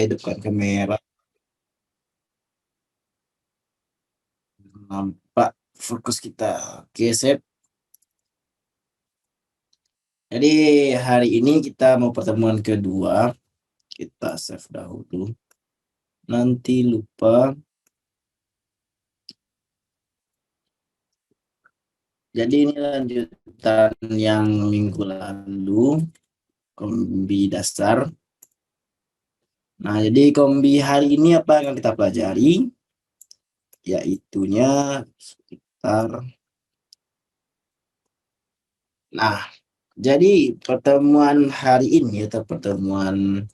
hidupkan kamera. Nampak fokus kita. Oke, sip. Jadi hari ini kita mau pertemuan kedua. Kita save dahulu. Nanti lupa. Jadi ini lanjutan yang minggu lalu, kombi dasar. Nah, jadi kombi hari ini apa yang kita pelajari? Yaitunya sekitar. Nah, jadi pertemuan hari ini atau pertemuan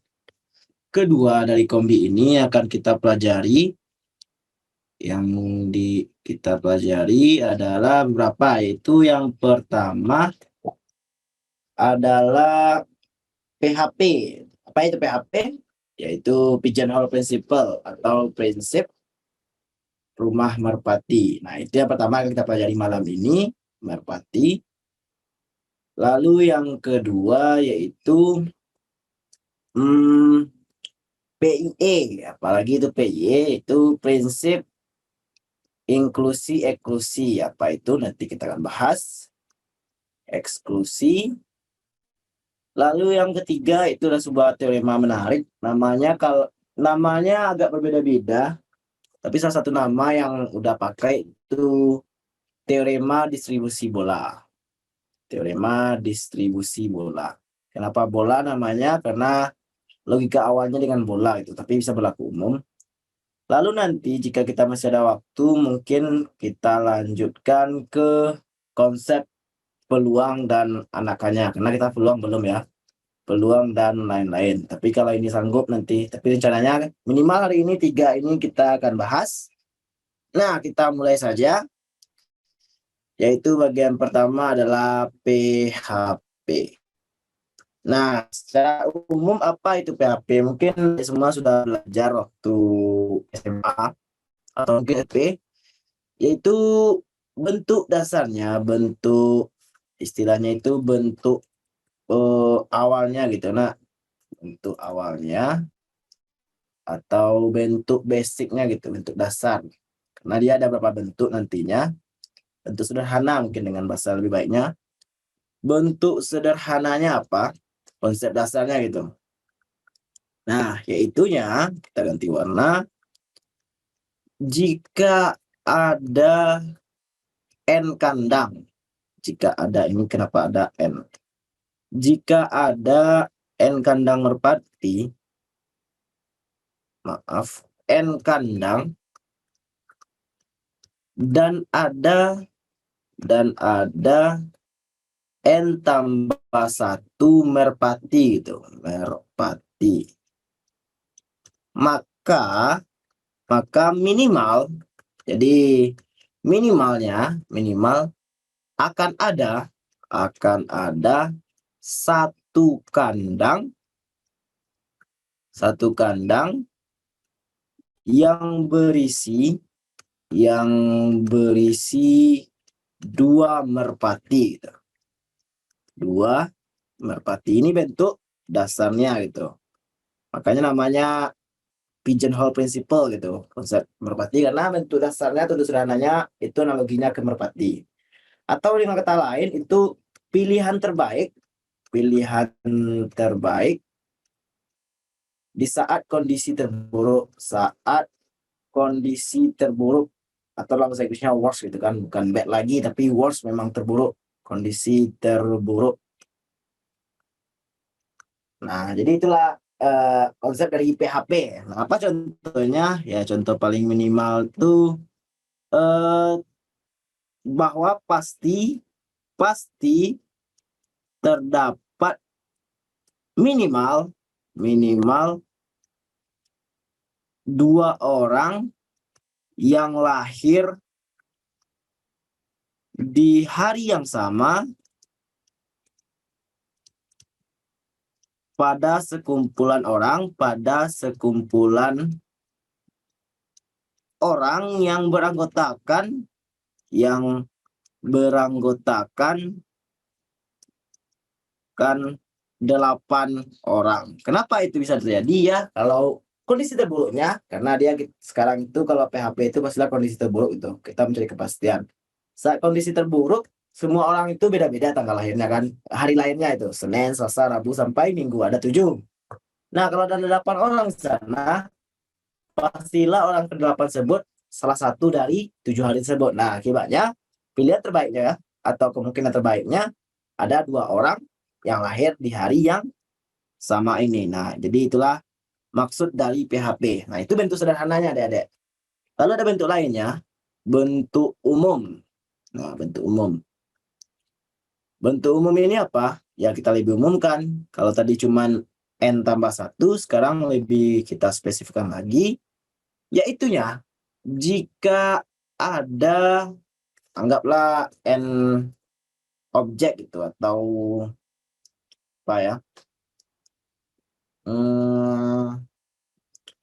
kedua dari kombi ini akan kita pelajari. Yang kita pelajari adalah beberapa, yaitu yang pertama adalah PHP. Apa itu PHP? Yaitu Pigeonhole Principle atau prinsip rumah merpati. Nah, itu yang pertama yang kita pelajari malam ini, merpati. Lalu yang kedua yaitu PIE. Apalagi itu PIE, itu prinsip inklusi eksklusi. Apa itu? Nanti kita akan bahas. Eksklusi. Lalu yang ketiga itu adalah sebuah teorema menarik. Namanya agak berbeda-beda, tapi salah satu nama yang udah pakai itu teorema distribusi bola. Teorema distribusi bola. Kenapa bola namanya? Karena logika awalnya dengan bola itu, tapi bisa berlaku umum. Lalu nanti jika kita masih ada waktu, mungkin kita lanjutkan ke konsep peluang dan anakannya, karena kita peluang belum ya, peluang dan lain-lain. Tapi kalau ini sanggup nanti, tapi rencananya minimal hari ini 3 ini kita akan bahas. Nah, kita mulai saja, yaitu bagian pertama adalah PHP. Nah, secara umum apa itu PHP? Mungkin semua sudah belajar waktu SMA atau mungkin SMP, yaitu bentuk dasarnya, bentuk istilahnya itu bentuk awalnya gitu. Nah, bentuk awalnya atau bentuk basicnya gitu, bentuk dasar. Karena dia ada beberapa bentuk nantinya. Bentuk sederhana mungkin dengan bahasa lebih baiknya. Bentuk sederhananya apa? Konsep dasarnya gitu. Nah, yaitunya kita ganti warna. Jika ada N kandang. Jika ada ini, kenapa ada N? Jika ada N kandang merpati, maaf, N kandang, dan ada N tambah 1 merpati gitu, merpati. Maka minimal, jadi minimal akan ada satu kandang yang berisi 2 merpati gitu. 2 merpati ini bentuk dasarnya gitu. Makanya namanya pigeonhole principle gitu, konsep merpati, karena bentuk dasarnya atau sederhananya itu analoginya ke merpati. Atau dengan kata lain itu pilihan terbaik di saat kondisi terburuk, atau dalam bahasa Inggrisnya worst gitu kan, bukan bad lagi tapi worst, memang terburuk, kondisi terburuk. Nah, jadi itulah konsep dari PHP. Nah, apa contohnya? Ya, contoh paling minimal itu bahwa pasti terdapat minimal 2 orang yang lahir di hari yang sama pada sekumpulan orang yang beranggotakan kan 8 orang. Kenapa itu bisa terjadi ya? Kalau Kondisi terburuknya, karena dia sekarang itu kalau PHP itu pastilah kondisi terburuk itu, kita mencari kepastian. Saat kondisi terburuk, semua orang itu beda-beda tanggal lahirnya kan. Hari lahirnya itu Senin, Selasa, Rabu sampai Minggu ada 7. Nah, kalau ada 8 orang di sana, pastilah orang ke-8 tersebut salah satu dari 7 hari tersebut. Nah, akibatnya pilihan terbaiknya atau kemungkinan terbaiknya ada 2 orang yang lahir di hari yang sama ini. Nah, jadi itulah maksud dari PHP. Nah, itu bentuk sederhananya, Adik-adik. Lalu ada bentuk lainnya, bentuk umum. Nah, bentuk umum. Bentuk umum ini apa? Ya, kita lebih umumkan. Kalau tadi cuman N tambah 1, sekarang lebih kita spesifikkan lagi, yaitunya jika ada, anggaplah N objek gitu, atau apa ya,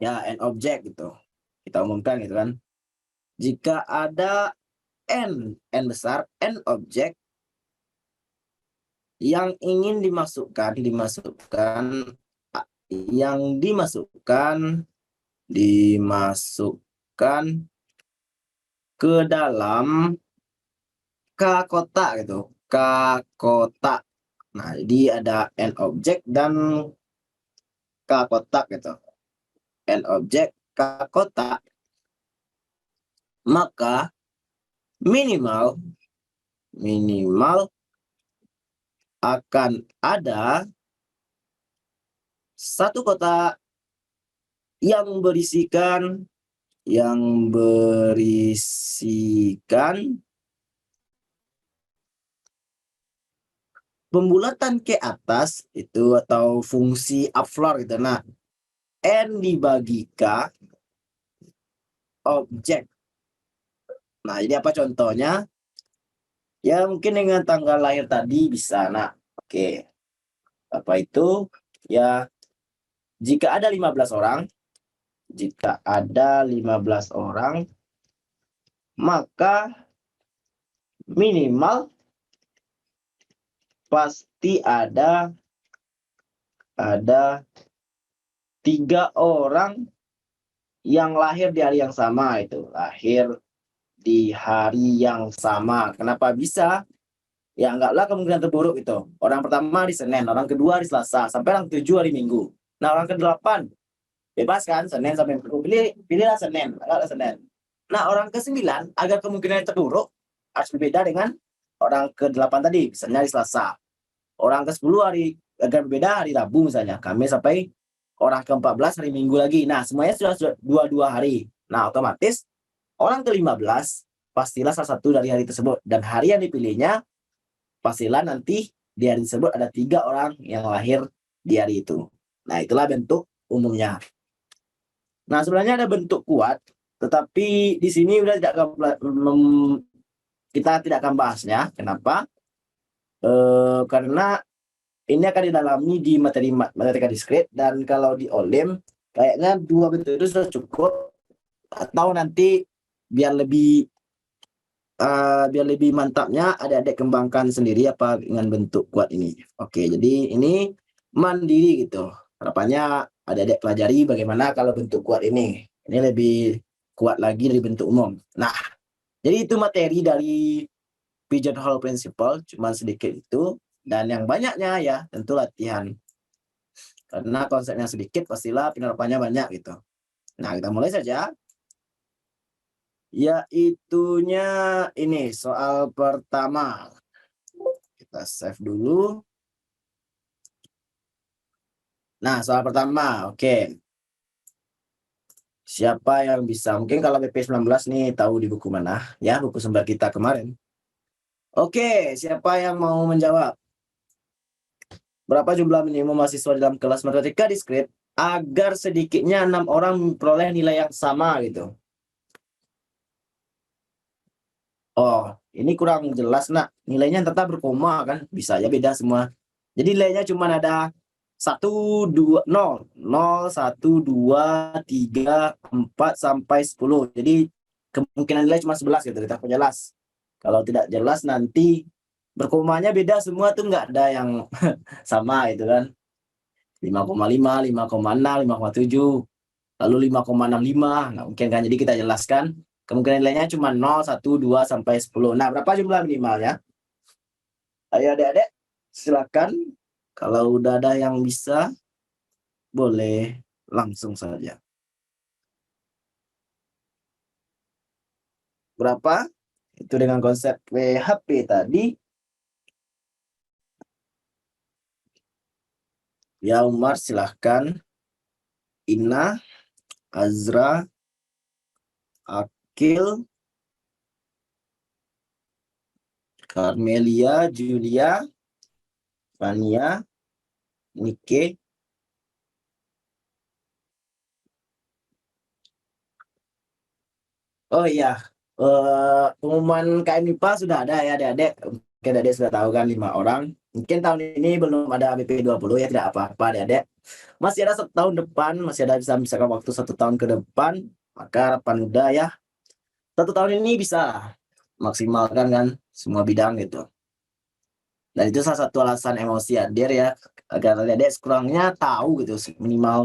ya N objek gitu, kita umumkan gitu kan. Jika ada N besar, N objek yang ingin dimasukkan ke dalam K kotak gitu, K kotak. Nah, jadi ada N objek dan K kotak gitu. N objek, K kotak, maka minimal akan ada satu kotak yang berisikan pembulatan ke atas itu atau fungsi upfloor gitu. Nah, N dibagi K objek. Nah, jadi apa contohnya? Ya, mungkin dengan tanggal lahir tadi bisa. Nah, oke. Apa itu? Ya, jika ada 15 orang, maka minimal pasti ada 3 orang yang lahir di hari yang sama itu. Lahir di hari yang sama. Kenapa bisa? Ya, anggaplah kemungkinan terburuk itu. Orang pertama di Senin, orang kedua di Selasa, sampai orang ke-7 hari Minggu. Nah, orang ke-8 bebas kan, Senin sampai Minggu. Pilihlah Senin, anggaplah Senin. Nah, orang ke-9 agar kemungkinan terburuk harus berbeda dengan orang ke-8 tadi, misalnya di Selasa. Orang ke-10 agar berbeda hari Rabu misalnya, Kamis sampai orang ke-14 hari Minggu lagi. Nah, semuanya sudah 2 hari. Nah, otomatis orang ke-15 pastilah salah satu dari hari tersebut, dan hari yang dipilihnya pastilah nanti di hari tersebut ada 3 orang yang lahir di hari itu. Nah, itulah bentuk umumnya. Nah, sebenarnya ada bentuk kuat, tetapi di sini kita tidak akan bahasnya. Kenapa? Karena ini akan didalami di materi matematika diskrit, dan kalau di OLIM kayaknya 2 bentuk itu sudah cukup, atau nanti biar lebih mantapnya adik-adik kembangkan sendiri apa dengan bentuk kuat ini. Oke, jadi ini mandiri gitu. Harapannya adik-adik pelajari bagaimana kalau bentuk kuat ini. Ini lebih kuat lagi dari bentuk umum. Nah, jadi itu materi dari pigeonhole principle, cuma sedikit itu. Dan yang banyaknya ya tentu latihan. Karena konsepnya sedikit, pastilah penerapannya banyak gitu. Nah, kita mulai saja. Yaitunya ini soal pertama. Kita save dulu. Nah, soal pertama, oke. Siapa yang bisa? Mungkin kalau BP19 nih tahu di buku mana, ya, buku sumber kita kemarin. Oke, siapa yang mau menjawab? Berapa jumlah minimum mahasiswa dalam kelas matematika diskrit agar sedikitnya 6 orang memperoleh nilai yang sama gitu? Oh, ini kurang jelas, Nak. Nilainya tetap berkoma kan? Bisa aja beda semua. Jadi nilainya cuma ada 1, 2, 0, 0, 1, 2, 3, 4, sampai 10. Jadi kemungkinan nilai cuma 11 gitu, kita jelas. Kalau tidak jelas nanti berkomanya beda semua tuh, nggak ada yang sama itu kan. 5,5, 5,6, 5,7. lalu 5,65. Nggak mungkin kan? Jadi kita jelaskan kemungkinan nilainya cuma 0, 1, 2, sampai 10. Nah, berapa jumlah minimalnya? Ayo adik-adik, silakan. Kalau udah ada yang bisa, boleh langsung saja. Berapa? Itu dengan konsep WHP tadi. Ya Umar, silahkan. Ina, Azra, Akil, Carmelia, Julia, Fania, Nike. Oh iya, pengumuman KM MIPA sudah ada ya adik-adik. Mungkin adik sudah tahu kan 5 orang. Mungkin tahun ini belum ada BP 20 ya, tidak apa-apa adik-adik. Masih ada 1 tahun depan, masih ada bisa misalkan waktu 1 tahun ke depan. Maka harapan udah ya, 1 tahun ini bisa maksimalkan kan semua bidang gitu. Dan itu salah satu alasan emosi hadir ya, agar adik-adik sekurangnya tahu gitu,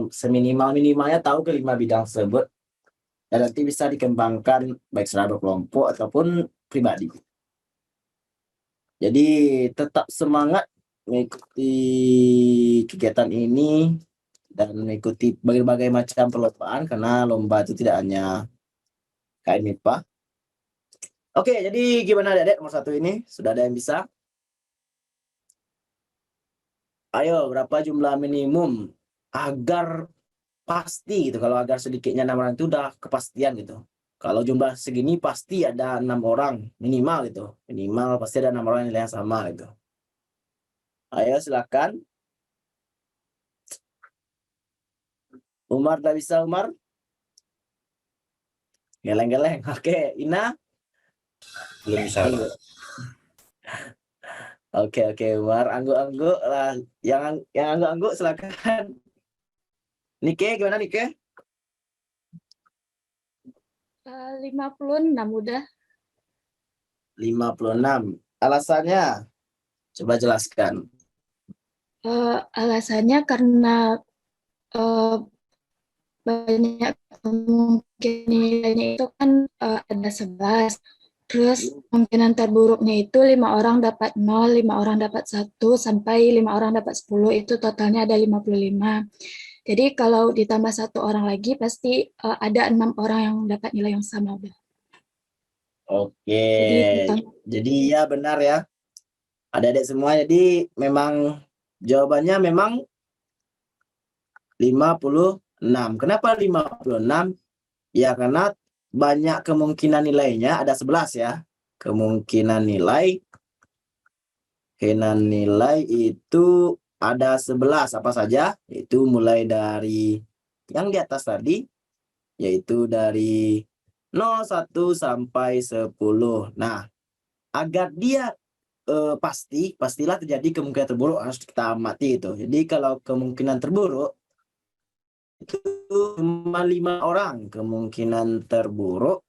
seminimal-minimalnya tahu kelima bidang tersebut. Dan nanti bisa dikembangkan baik secara berkelompok ataupun pribadi. Jadi tetap semangat mengikuti kegiatan ini dan mengikuti berbagai macam perlombaan, karena lomba itu tidak hanya KM MIPA. Oke, jadi gimana adik-adik nomor 1 ini? Sudah ada yang bisa? Ayo, berapa jumlah minimum agar pasti gitu. Kalau agar sedikitnya 6 orang itu udah kepastian gitu. Kalau jumlah segini pasti ada 6 orang minimal gitu. Minimal pasti ada 6 orang nilai yang sama gitu. Ayo silakan. Umar tak bisa Umar? Geleng-geleng. Oke, Ina? Belum bisa. Oke, Umar. Angguk-angguk lah. Yang angguk-angguk silakan. Nike, gimana Nike? 56 udah. 56. Alasannya? Coba jelaskan. Alasannya karena banyak kemungkinan nilainya itu kan ada 11. Terus kemungkinan terburuknya itu 5 orang dapat 0, 5 orang dapat 1, sampai 5 orang dapat 10, itu totalnya ada 55. Jadi kalau ditambah 1 orang lagi pasti ada 6 orang yang dapat nilai yang sama udah. Oke. Jadi Jadi ya benar ya. Adik-adik semua, jadi memang jawabannya memang 56. Kenapa 56? Ya karena banyak kemungkinan nilainya, ada 11 ya. Kemungkinan nilai itu ada 11, apa saja? Itu mulai dari yang di atas tadi, yaitu dari 0, 1, sampai 10. Nah, agar dia pastilah terjadi kemungkinan terburuk, harus kita amati itu. Jadi kalau kemungkinan terburuk itu cuma 5 orang. Kemungkinan terburuk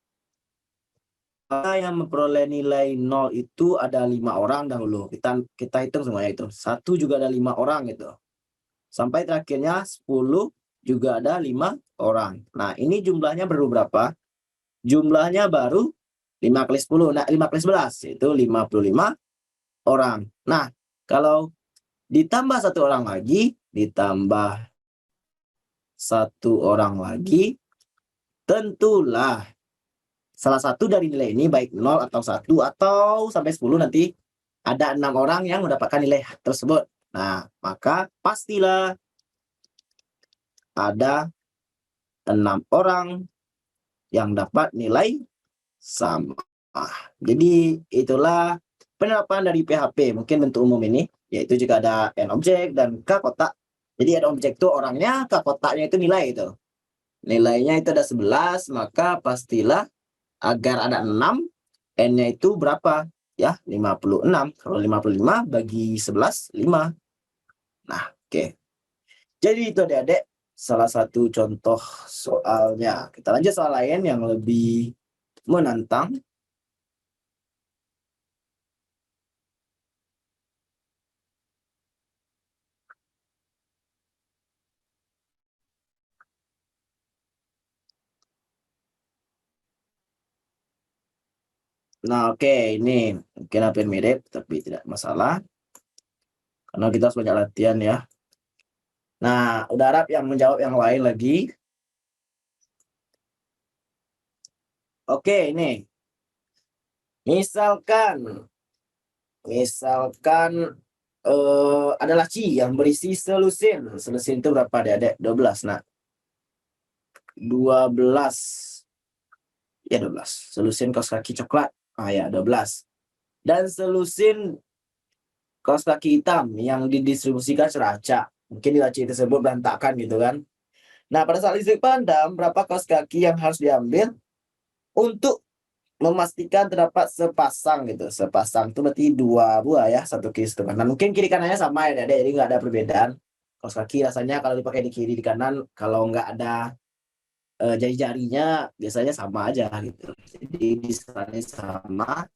yang memperoleh nilai 0 itu ada 5 orang dahulu. Kita hitung semuanya itu. 1 juga ada 5 orang gitu. Sampai terakhirnya 10 juga ada 5 orang. Nah, ini jumlahnya baru berapa? Jumlahnya baru 5 kali 10. Nah, 5 kali 11 itu 55 orang. Nah, kalau ditambah 1 orang lagi, tentulah salah satu dari nilai ini, baik 0 atau 1 atau sampai 10, nanti ada 6 orang yang mendapatkan nilai tersebut. Nah, maka pastilah ada 6 orang yang dapat nilai sama. Jadi itulah penerapan dari PHP, mungkin bentuk umum ini, yaitu jika ada N objek dan K kotak. Jadi ada objek itu orangnya, K kotaknya itu nilai itu. Nilainya itu ada 11, maka pastilah agar ada 6, N-nya itu berapa? Ya, 56. Kalau 55 bagi 11, 5. Nah, oke. Jadi itu adik-adik salah satu contoh soalnya. Kita lanjut soal lain yang lebih menantang. Nah, oke, ini mungkin hampir mirip, tapi tidak masalah. Karena kita harus banyak latihan ya. Nah, udah harap yang menjawab yang lain lagi. Oke, ini. Misalkan ada laci yang berisi selusin. Selusin itu berapa, Adik-adik? 12. Nah, 12. Ya, 12. Selusin kaos kaki coklat. Ah ya, 12. Dan selusin kaos kaki hitam yang didistribusikan seracak. Mungkin di laci tersebut berantakan gitu kan. Nah, pada saat listrik padam, berapa kaos kaki yang harus diambil untuk memastikan terdapat sepasang gitu. Sepasang itu berarti 2 buah ya, satu kiri satu kanan. Mungkin kiri kanannya sama ya, Dek, jadi nggak ada perbedaan. Kaos kaki rasanya kalau dipakai di kiri di kanan, kalau nggak ada jari-jarinya biasanya sama aja gitu. Jadi desainnya sama,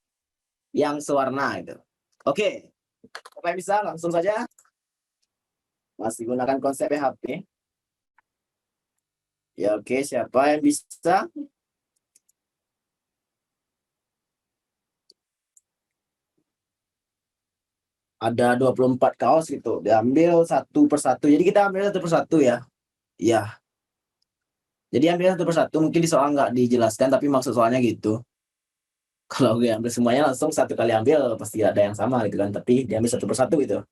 yang sewarna itu. Oke, siapa yang bisa langsung saja. Masih gunakan konsep PHP. Ya oke, siapa yang bisa? Ada 24 kaos gitu, diambil satu persatu. Jadi kita ambil satu persatu ya. Iya. Jadi ambil satu persatu, mungkin di soal nggak dijelaskan, tapi maksud soalnya gitu. Kalau diambil semuanya langsung satu kali ambil, pasti ada yang sama gitu kan. Tapi diambil satu persatu gitu.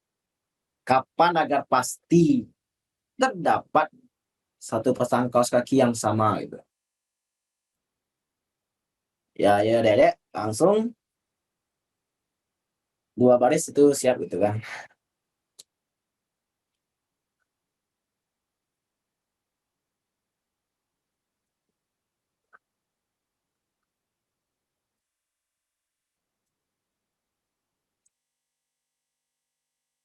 Kapan agar pasti terdapat satu pasang kaos kaki yang sama gitu. Ya, ya, Dedek, langsung 2 baris itu siap gitu kan.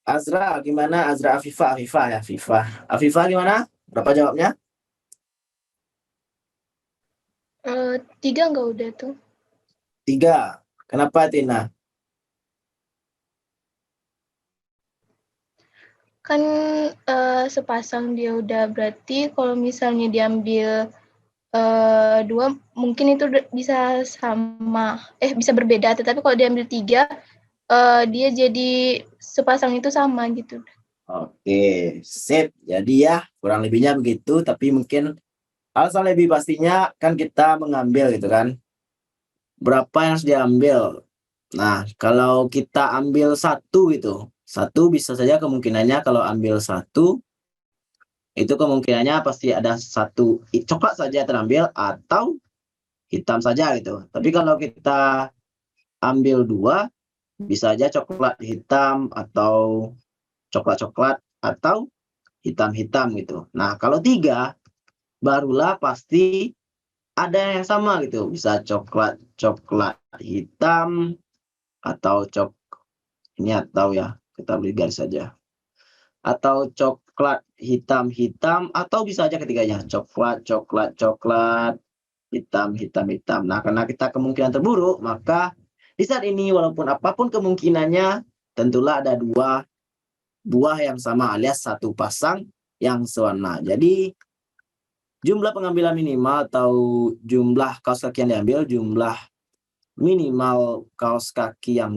Azra, gimana? Azra Afifah ya, Afifah. Afifah gimana? Berapa jawabnya? 3 nggak udah tuh? 3. Kenapa, Tina? Kan sepasang dia udah, berarti kalau misalnya diambil 2 mungkin itu bisa sama, bisa berbeda, tetapi kalau diambil 3 dia jadi sepasang itu sama gitu. Oke, sip. Jadi ya, kurang lebihnya begitu, tapi mungkin alasan lebih pastinya kan kita mengambil gitu kan. Berapa yang harus diambil? Nah, kalau kita ambil satu gitu, satu bisa saja kemungkinannya kalau ambil satu, itu kemungkinannya pasti ada satu coklat saja terambil atau hitam saja gitu. Tapi kalau kita ambil 2, bisa aja coklat hitam atau coklat-coklat atau hitam-hitam gitu. Nah, kalau 3, barulah pasti ada yang sama gitu. Bisa coklat hitam atau ini atau ya, kita beri garis saja. Atau coklat hitam-hitam atau bisa aja ketiganya. Coklat, hitam. Nah, karena kita kemungkinan terburuk, maka di saat ini walaupun apapun kemungkinannya, tentulah ada 2 buah yang sama alias satu pasang yang sewarna. Jadi jumlah pengambilan minimal atau jumlah kaos kaki yang diambil, jumlah minimal kaos kaki yang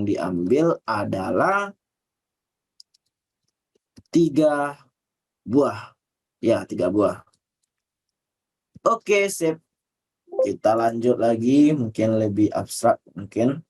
diambil adalah 3 buah. Ya, 3 buah. Oke, sip. Kita lanjut lagi, mungkin lebih abstrak mungkin.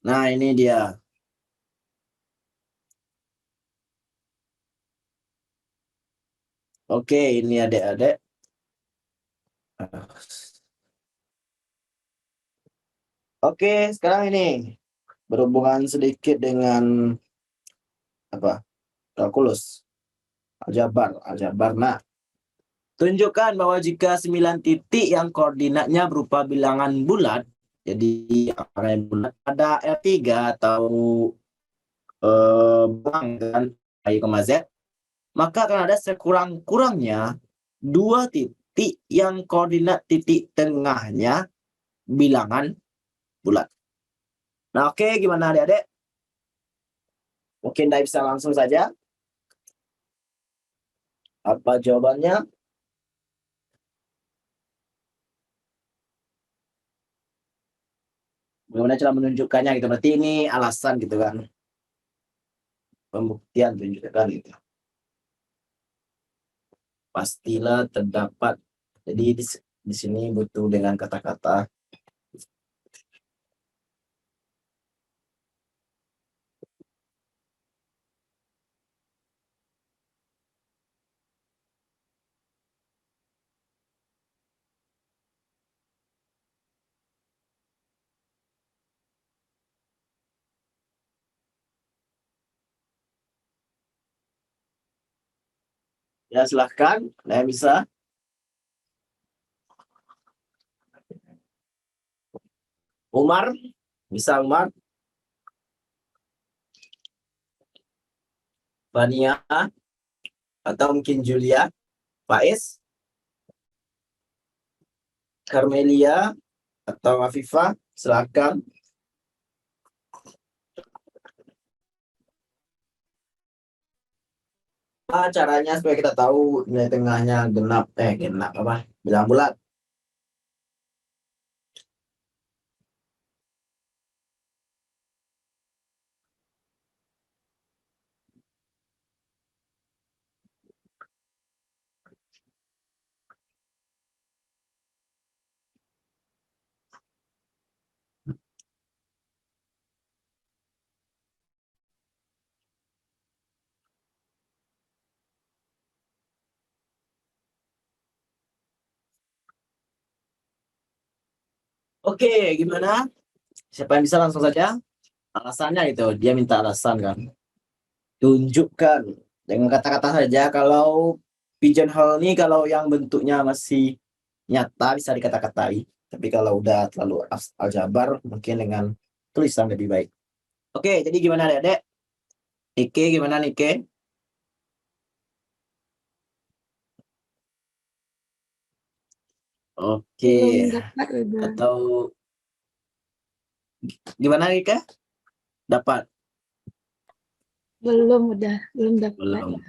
Nah, ini dia. Oke, ini adik-adik. Oke, sekarang ini berhubungan sedikit dengan kalkulus, aljabar. Nah, tunjukkan bahwa jika 9 titik yang koordinatnya berupa bilangan bulat, jadi angka bulat, ada R3 atau bang kan Y, Z, maka akan ada sekurang-kurangnya 2 titik yang koordinat titik tengahnya bilangan bulat. Nah, oke, gimana adik-adik? Mungkin Anda bisa langsung saja. Apa jawabannya? Bagaimana cara menunjukkannya gitu? Berarti ini alasan gitu kan. Pembuktian tunjukkan gitu. Pastilah terdapat. Jadi di sini butuh dengan kata-kata. Ya, silahkan. Nah, bisa. Umar, bisa Umar. Fania, atau mungkin Julia. Faiz, Carmelia, atau Afifah, silakan. Caranya supaya kita tahu nilai tengahnya genap apa? Bilang bulat. Oke, gimana? Siapa yang bisa langsung saja? Alasannya itu, dia minta alasan kan. Tunjukkan dengan kata-kata saja. Kalau pigeonhole ini kalau yang bentuknya masih nyata bisa dikata-katai. Tapi kalau udah terlalu aljabar mungkin dengan tulisan lebih baik. Oke, jadi gimana Dek? Nike gimana Nike? Oke, Belum dapat udah. atau gimana Nike? Dapat? Belum dapat. Belum.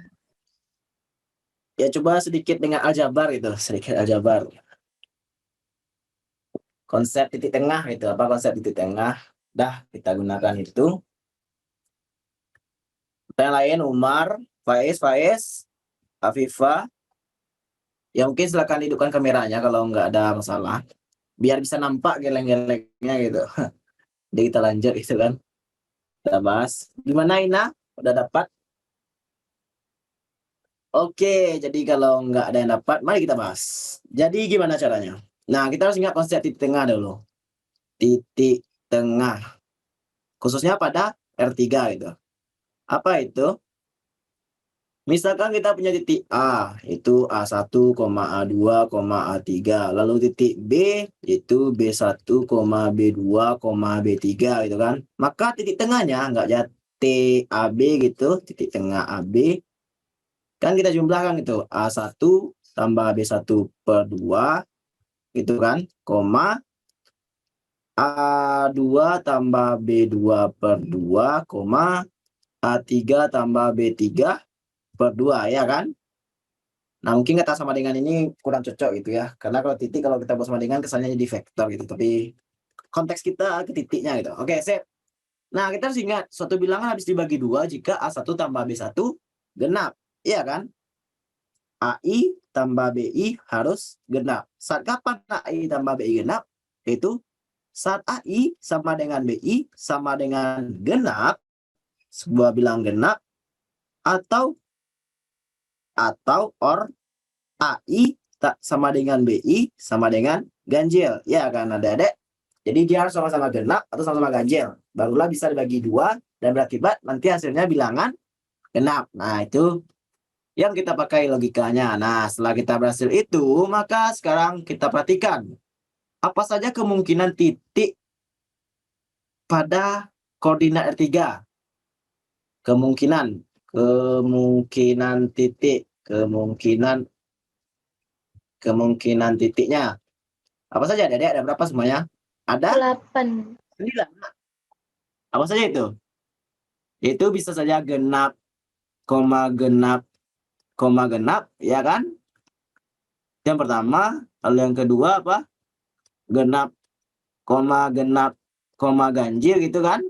Ya coba sedikit dengan aljabar gitu, sedikit aljabar. Konsep titik tengah itu apa konsep titik tengah? Dah kita gunakan itu. Yang lain Umar, Faiz, Afifah. Ya mungkin silakan hidupkan kameranya kalau nggak ada masalah. Biar bisa nampak geleng-gelengnya gitu. Jadi kita lanjut gitu kan. Kita bahas. Gimana Ina? Udah dapat? Oke, jadi kalau nggak ada yang dapat, mari kita bahas. Jadi gimana caranya? Nah, kita harus ingat konsep titik tengah dulu. Titik tengah. Khususnya pada R3 gitu. Apa itu? Misalkan kita punya titik A, itu A1, A2, A3. Lalu titik B, itu B1, B2, B3 gitu kan. Maka titik tengahnya nggak jadi TAB gitu, titik tengah AB. Kan kita jumlahkan gitu, A1 tambah B1 per 2, gitu kan. Koma, A2 tambah B2 per 2, koma, A3 tambah B3 per 2 ya kan. Nah mungkin kata sama dengan ini kurang cocok gitu ya, karena kalau titik kalau kita buat sama dengan kesannya jadi vektor gitu, tapi konteks kita ke titiknya gitu. Oke, sip. Nah kita harus ingat suatu bilangan habis dibagi 2 jika A1 tambah B1 genap, iya kan. AI tambah BI harus genap. Saat kapan AI tambah BI genap? Itu saat AI sama dengan BI sama dengan genap, sebuah bilang genap, atau or AI tak sama dengan BI sama dengan ganjil. Ya kan adik-adik? Jadi dia harus sama-sama genap atau sama-sama ganjil. Barulah bisa dibagi 2 dan berakibat nanti hasilnya bilangan genap. Nah itu yang kita pakai logikanya. Nah setelah kita berhasil itu, maka sekarang kita perhatikan. Apa saja kemungkinan titik pada koordinat R3? Kemungkinan kemungkinan titiknya. Apa saja Dedek? Ada berapa semuanya? Ada 8. 9. Apa saja itu? Itu bisa saja genap, koma genap, ya kan? Yang pertama, lalu yang kedua apa? Genap, koma ganjil gitu kan?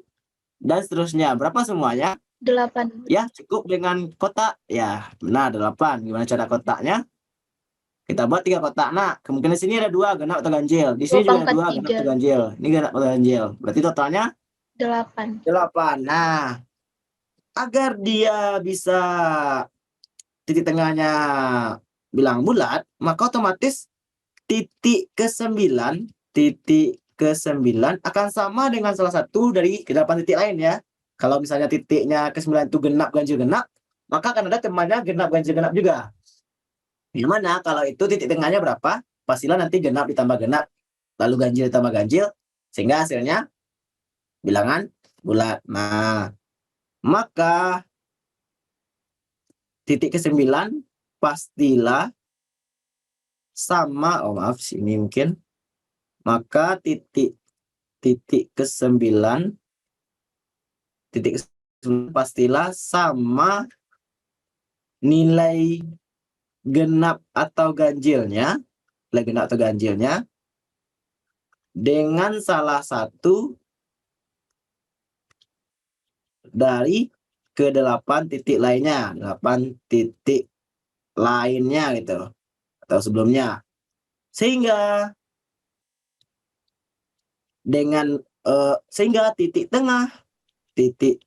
Dan seterusnya. Berapa semuanya? 8. Ya, cukup dengan kotak. Ya, benar 8. Gimana cara kotaknya? Kita buat 3 kotak. Nah, kemungkinan sini ada 2 genap atau ganjil. Di sini juga ada 2 genap atau ganjil. Ini genap atau ganjil. Berarti totalnya 8. 8. Nah, agar dia bisa titik tengahnya bilang bulat, maka otomatis titik ke-9 akan sama dengan salah satu dari ke-8 titik lain ya. Kalau misalnya titiknya ke-9 itu genap ganjil genap, maka akan ada temannya genap ganjil genap juga. Gimana kalau itu titik tengahnya berapa? Pastilah nanti genap ditambah genap, lalu ganjil ditambah ganjil, sehingga hasilnya bilangan bulat. Nah, maka titik ke-9 pastilah sama, maaf sini mungkin. Maka titik ke-9 pastilah sama nilai genap atau ganjilnya, dengan salah satu dari ke-8 titik lainnya, 8 titik lainnya gitu, atau sebelumnya. Sehingga titik tengah titik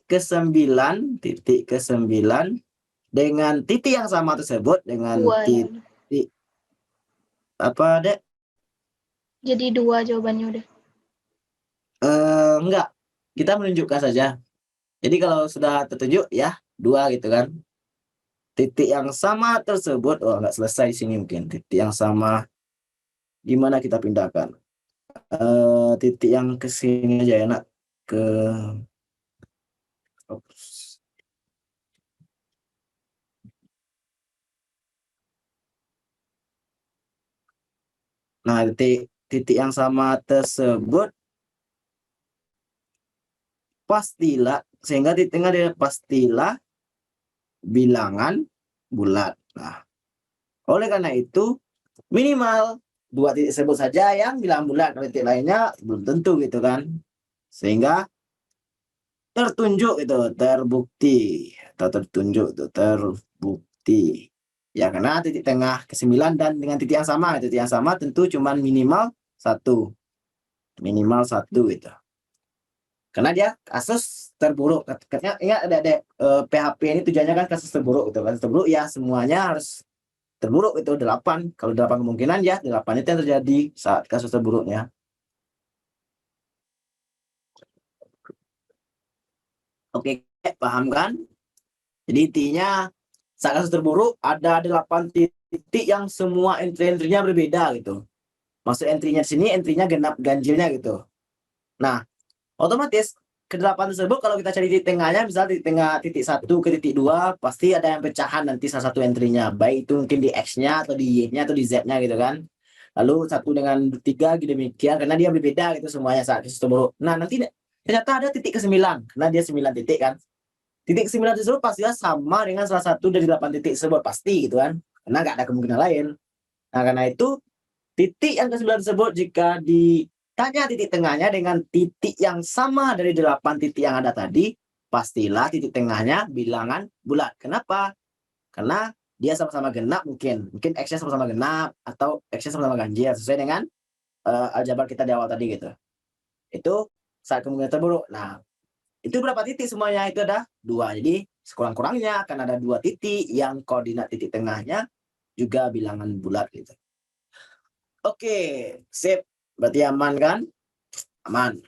ke-9 dengan titik yang sama tersebut dengan 2 ya. titik apa Dek? Jadi 2 jawabannya udah. Enggak, kita menunjukkan saja. Jadi kalau sudah tertunjuk ya 2 gitu kan. Titik yang sama tersebut, nggak selesai di sini mungkin. Titik yang sama, gimana kita pindahkan? Titik yang ke sini aja enak. Nah, titik yang sama tersebut pastilah, sehingga titik tengah dia pastilah bilangan bulat. Nah, oleh karena itu minimal 2 titik tersebut saja yang bilangan bulat, titik lainnya belum tentu gitu kan. Sehingga tertunjuk itu, terbukti atau tertunjuk itu terbukti. Ya, karena titik tengah ke-9 dan dengan titik yang sama, tentu cuman minimal 1. Minimal 1 itu. Karena dia kasus terburuk. Katanya ingat ada PHP ini tujuannya kan kasus terburuk gitu. Kasus terburuk ya semuanya harus terburuk itu 8. Kalau 8 kemungkinan ya 8 itu yang terjadi saat kasus terburuknya. Oke, paham kan? Jadi intinya saat kasus terburuk ada 8 titik yang semua entry-entrynya berbeda gitu. Maksud entry-nya di sini entry-nya genap ganjilnya gitu. Nah, otomatis ke-8 tersebut kalau kita cari titik tengahnya, misalnya titik tengah titik 1 ke titik 2, pasti ada yang pecahan nanti salah satu entry-nya. Baik itu mungkin di X-nya atau di Y-nya atau di Z-nya gitu kan. Lalu 1 dengan 3 gitu demikian karena dia berbeda gitu semuanya saat kasus terburuk. Nah, nanti ternyata ada titik ke-9 karena dia 9 titik kan. Titik ke-9 tersebut pastinya sama dengan salah satu dari 8 titik tersebut pasti gitu kan. Karena nggak ada kemungkinan lain. Nah, karena itu titik yang ke-9 tersebut jika ditanya titik tengahnya dengan titik yang sama dari 8 titik yang ada tadi, pastilah titik tengahnya bilangan bulat. Kenapa? Karena dia sama-sama genap mungkin X-nya sama-sama genap atau X-nya sama-sama ganjil sesuai dengan aljabar kita di awal tadi gitu. Itu saat kemungkinan terburuk. Nah, itu berapa titik semuanya? Itu ada 2. Jadi sekurang-kurangnya akan ada 2 titik yang koordinat titik tengahnya juga bilangan bulat gitu. Oke, sip. Berarti aman kan? Aman.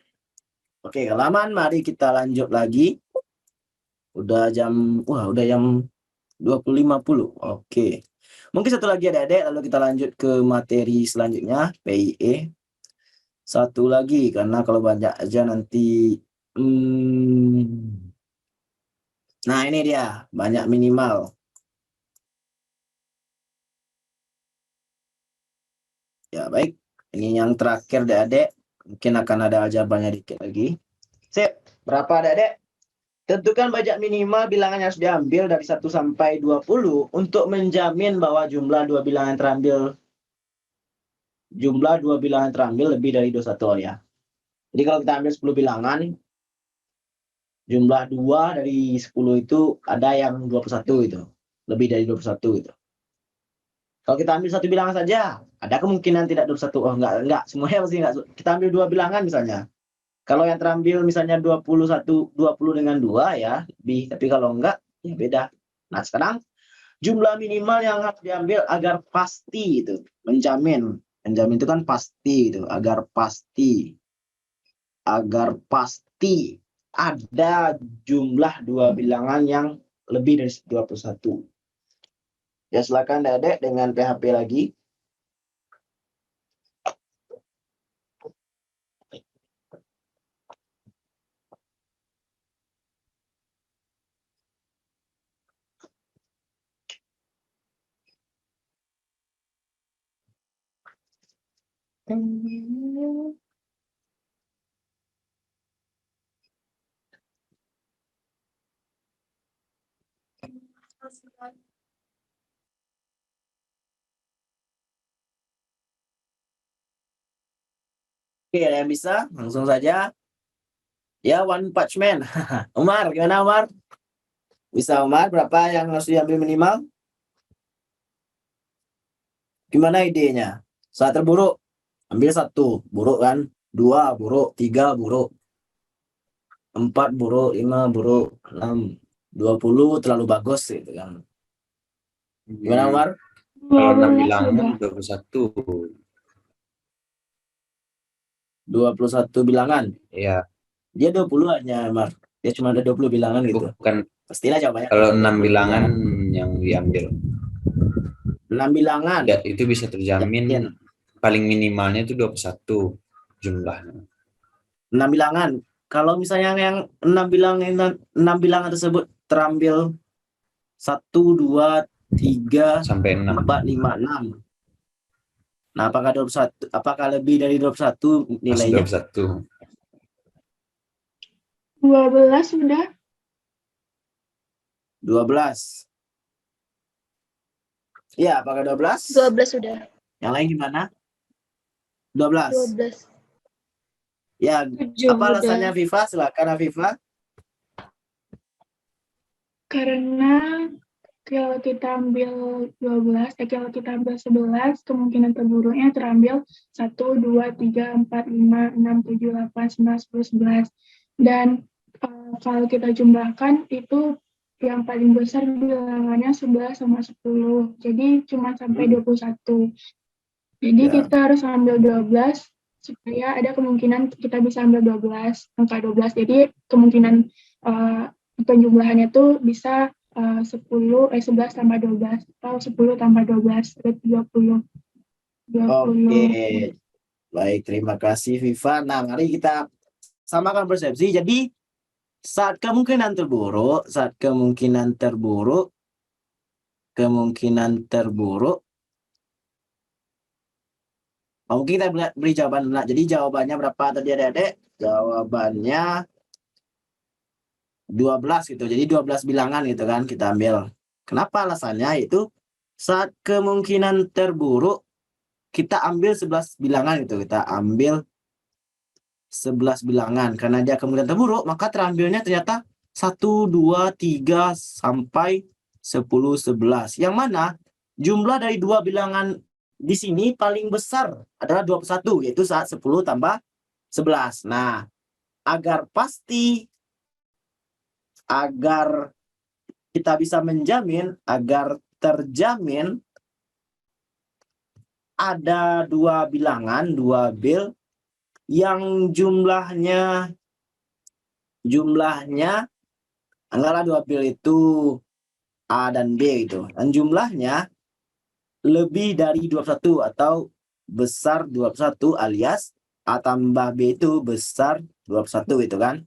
Oke, kalau aman mari kita lanjut lagi. Udah jam 20.50. Oke. Mungkin satu lagi adik-adik lalu kita lanjut ke materi selanjutnya, PIE. Satu lagi, karena kalau banyak aja nanti nah ini dia, banyak minimal. Ya baik, ini yang terakhir adik-adik. Mungkin akan ada jawabannya dikit lagi. Sip, berapa adik-adik? Tentukan banyak minimal bilangan yang harus diambil dari 1 sampai 20 untuk menjamin bahwa jumlah dua bilangan terambil lebih dari 21 ya. Jadi kalau kita ambil 10 bilangan, jumlah 2 dari 10 itu ada yang 21 itu. Lebih dari 21 itu. Kalau kita ambil satu bilangan saja, ada kemungkinan tidak 21. Oh enggak, semuanya pasti enggak. Kita ambil 2 bilangan misalnya. Kalau yang terambil misalnya 21, 20 dengan 2 ya, lebih. Tapi kalau enggak, ya beda. Nah sekarang, jumlah minimal yang harus diambil agar pasti itu. Menjamin itu kan pasti itu. Agar pasti ada jumlah 2 bilangan yang lebih dari 21. Ya silakan Dedek dengan PHP lagi. Oke, ada yang bisa? Langsung saja. Ya, One Punch Man. Umar, gimana Umar? Bisa Umar, berapa yang harus diambil minimal? Gimana idenya? Saat terburuk, ambil 1, buruk kan? 2, buruk. 3, buruk. 4, buruk. 5, buruk. 6, 20 terlalu bagus gitu kan. Gimana Umar? Kalau 6 12 bilangan sudah. 21. 21 bilangan. Iya, Dia 20 hanya Umar. Dia cuma ada 20 bilangan gitu. bukan. Pastilah jawabannya. Kalau 6 bilangan yang diambil. 6 bilangan. Ya, itu bisa terjamin Yakin. paling minimalnya itu 21 jumlahnya. 6 bilangan. Kalau misalnya yang 6 bilangan tersebut terambil 1, 2, 3, Sampai 6. 4, 5, 6. Nah, apakah lebih dari 21 Masih nilainya? 21. 12 sudah. 12. Iya, apakah 12? 12 sudah. Yang lain gimana? 12. 12. Ya, 7 apa sudah. alasannya Viva? Silakan Viva. Karena kalau kita ambil 11, kemungkinan terburuknya terambil 1, 2, 3, 4, 5, 6, 7, 8, 9, 10, 11. Dan kalau kita jumlahkan itu yang paling besar bilangannya 11 sama 10. Jadi cuma sampai 21. Jadi Ya. kita harus ambil 12 supaya ada kemungkinan kita bisa ambil 12, angka 12. Jadi kemungkinan penjumlahannya itu bisa 11 tambah 12 atau 10 tambah 12 berarti 20. Oke. Baik, terima kasih Viva. Nah, mari kita samakan persepsi. Jadi saat kemungkinan terburuk, mungkin kita beri jawaban. Nah, jadi jawabannya berapa tadi adik-adik? Jawabannya 12 gitu. Jadi 12 bilangan gitu kan kita ambil. Kenapa alasannya? Itu saat kemungkinan terburuk kita ambil 11 bilangan gitu. Kita ambil 11 bilangan. Karena dia kemungkinan terburuk, maka terambilnya ternyata 1, 2, 3 sampai 10, 11. Yang mana jumlah dari 2 bilangan di sini paling besar adalah 21, yaitu saat 10 tambah 11. Nah, agar kita bisa menjamin, agar terjamin ada 2 bilangan, 2 bil yang jumlahnya anggaplah 2 bil itu A dan B gitu. Dan jumlahnya lebih dari 21 atau besar 21 alias A tambah B itu besar 21 gitu kan.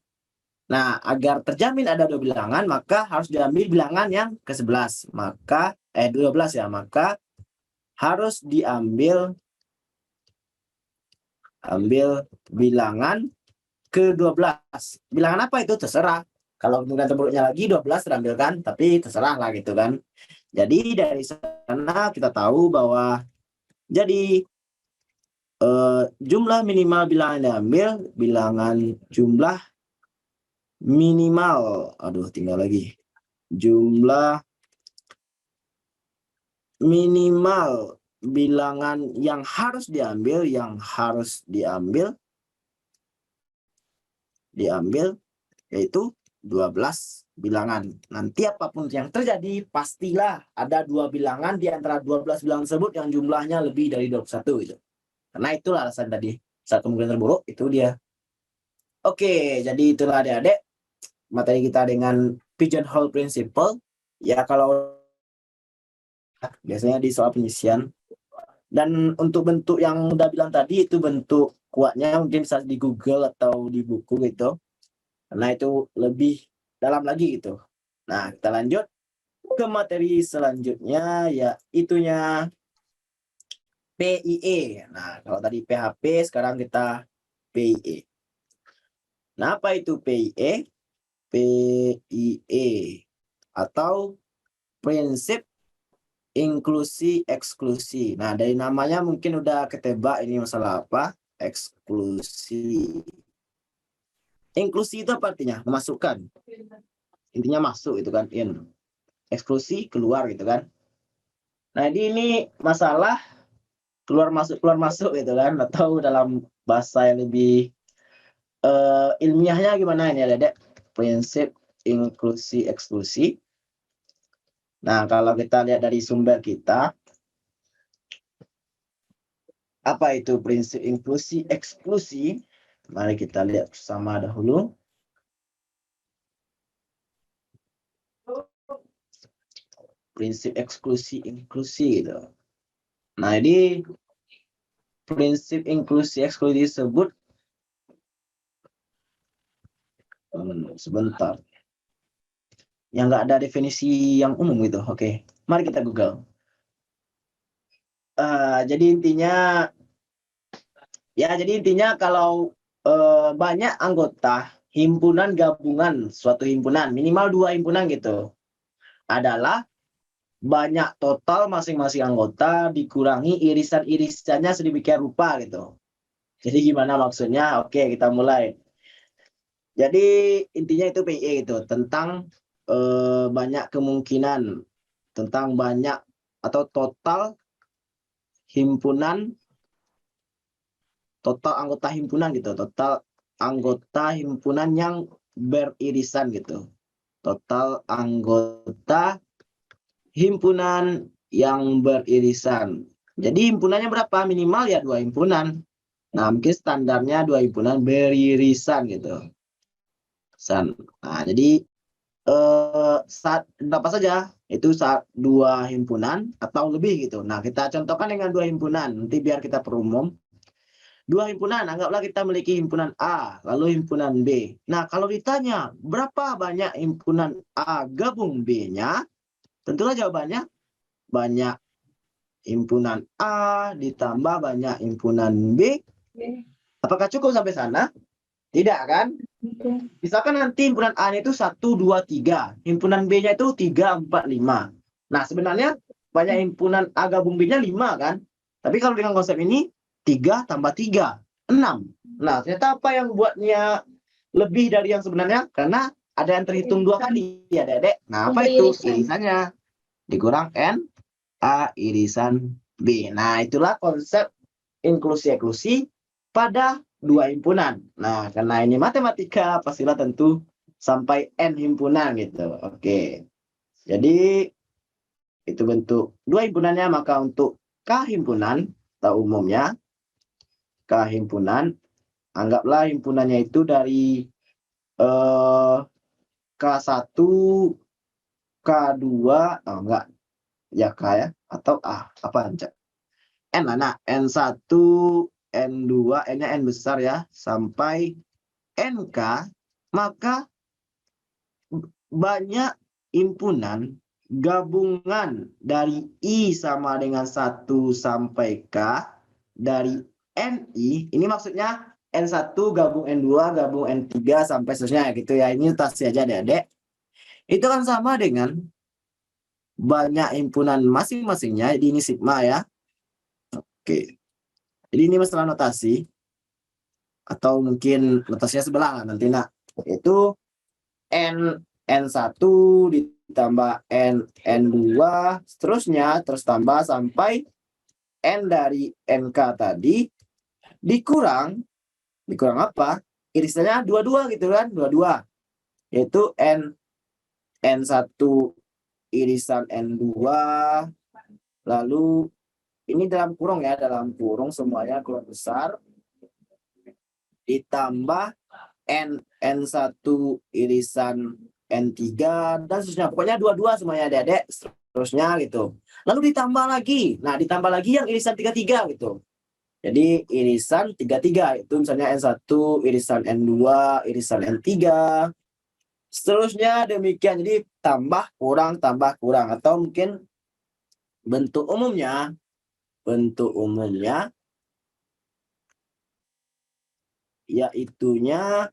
Nah, agar terjamin ada dua bilangan, maka harus diambil bilangan yang ke-11. Maka 12 ya, maka harus diambil bilangan ke-12. Bilangan apa itu? Terserah. Kalau kemungkinan terburuknya lagi 12 terambilkan, tapi terserah lah gitu kan. Jadi dari sana kita tahu bahwa jadi jumlah minimal bilangan yang diambil, bilangan jumlah minimal, tinggal lagi. Jumlah minimal bilangan yang harus diambil yaitu 12 bilangan. Nanti apapun yang terjadi, pastilah ada dua bilangan di antara 12 bilangan tersebut yang jumlahnya lebih dari 21 gitu. Karena itulah alasan tadi. Saat kemungkinan terburuk, itu dia. Oke, jadi itulah adik-adik materi kita dengan pigeonhole principle. Ya, kalau biasanya di soal penyisian. Dan untuk bentuk yang udah bilang tadi, itu bentuk kuatnya mungkin bisa di Google atau di buku gitu. Karena itu lebih dalam lagi gitu. Nah, kita lanjut ke materi selanjutnya, ya itunya PIE. Nah, kalau tadi PHP, sekarang kita PIE. Nah, apa itu PIE? PIE atau prinsip inklusi eksklusi. Nah, dari namanya mungkin udah ketebak ini masalah apa? Eksklusi. Inklusi itu apa artinya? Memasukkan. Intinya masuk itu kan, in. Eksklusi keluar gitu kan. Nah, ini masalah keluar masuk gitu kan, atau dalam bahasa yang lebih ilmiahnya gimana ini ya, Dedek? Prinsip inklusi eksklusi. Nah, kalau kita lihat dari sumber kita, apa itu prinsip inklusi eksklusi? Mari kita lihat bersama dahulu. Prinsip eksklusi inklusi gitu. Nah, ini prinsip inklusi eksklusi disebut sebentar. Yang nggak ada definisi yang umum gitu. Oke, mari kita Google. Jadi intinya kalau banyak anggota himpunan gabungan suatu himpunan, minimal 2 himpunan gitu, adalah banyak total masing-masing anggota dikurangi irisan-irisannya sedemikian rupa gitu. Jadi gimana maksudnya? Oke, kita mulai. Jadi intinya itu PIE gitu, tentang banyak kemungkinan, tentang banyak atau total anggota himpunan gitu, total anggota himpunan yang beririsan gitu. Total anggota himpunan yang beririsan. Jadi himpunannya berapa? Minimal ya 2 himpunan. Nah, mungkin standarnya 2 himpunan beririsan gitu. Nah, jadi saat berapa saja? Itu saat 2 himpunan atau lebih gitu. Nah, kita contohkan dengan 2 himpunan. Nanti biar kita perumum. 2 himpunan, anggaplah kita memiliki himpunan A, lalu himpunan B. Nah, kalau ditanya berapa banyak himpunan A gabung B-nya, tentulah jawabannya banyak himpunan A ditambah banyak himpunan B. Apakah cukup sampai sana? Tidak kan? Misalkan nanti himpunan A itu 1, 2, 3. Himpunan B-nya itu 3, 4, 5. Nah, sebenarnya banyak himpunan A gabung B-nya 5 kan? Tapi kalau dengan konsep ini, 3 tambah 3, 6. Nah, ternyata apa yang buatnya lebih dari yang sebenarnya? Karena ada yang terhitung 2 kali ya, Dedek. Nah, apa itu? Irisannya. Dikurang N, A irisan B. Nah, itulah konsep inklusi-eklusi pada 2 himpunan. Nah, karena ini matematika, pastilah tentu sampai N himpunan gitu. Oke. Jadi, itu bentuk 2 himpunannya, maka untuk K himpunan, atau umumnya, K himpunan, anggaplah himpunannya itu dari K1, K2, enggak, ya K ya, atau A, apa aja. N lah, nah, N1, N2, N-nya N besar ya, sampai NK, maka banyak himpunan gabungan dari I sama dengan 1 sampai K dari NI, ini maksudnya N1 gabung N2 gabung N3 sampai seterusnya gitu ya. Ini notasi aja adik-adik. Itu kan sama dengan banyak himpunan masing-masingnya, jadi ini sigma ya. Oke. Jadi ini masalah notasi atau mungkin notasinya sebelah nanti nak. Itu N1 ditambah N2 seterusnya terus tambah sampai N dari NK tadi dikurang apa? Irisannya 22 gitu kan, 22. Yaitu N1 irisan N2 lalu ini dalam kurung ya, dalam kurung semuanya kurung besar ditambah N1 irisan N3 dan seterusnya. Pokoknya 22 semuanya adik-adik seterusnya gitu. Lalu ditambah lagi. Nah, ditambah lagi yang irisan 33 gitu. Jadi irisan 33 itu misalnya N1 irisan N2 irisan N3 seterusnya demikian. Jadi tambah kurang atau mungkin bentuk umumnya yaitunya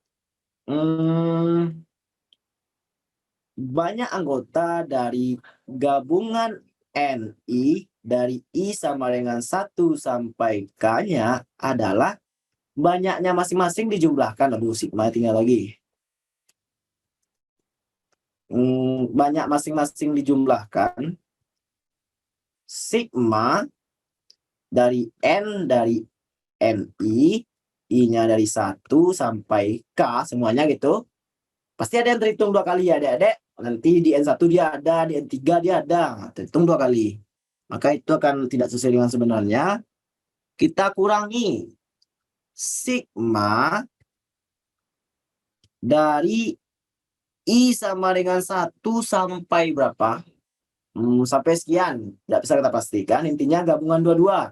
banyak anggota dari gabungan NI dari I sama dengan 1 sampai K-nya adalah banyaknya masing-masing dijumlahkan. Aduh, sigma tinggal lagi. Banyak masing-masing dijumlahkan. Sigma dari N dari NI, I-nya dari 1 sampai K, semuanya gitu. Pasti ada yang terhitung 2 kali ya adik-adik. Nanti di N1 dia ada, di N3 dia ada. Terhitung 2 kali. Maka itu akan tidak sesuai dengan sebenarnya. Kita kurangi sigma dari I sama dengan 1 sampai berapa? Sampai sekian. Tidak bisa kita pastikan. Intinya gabungan dua-dua.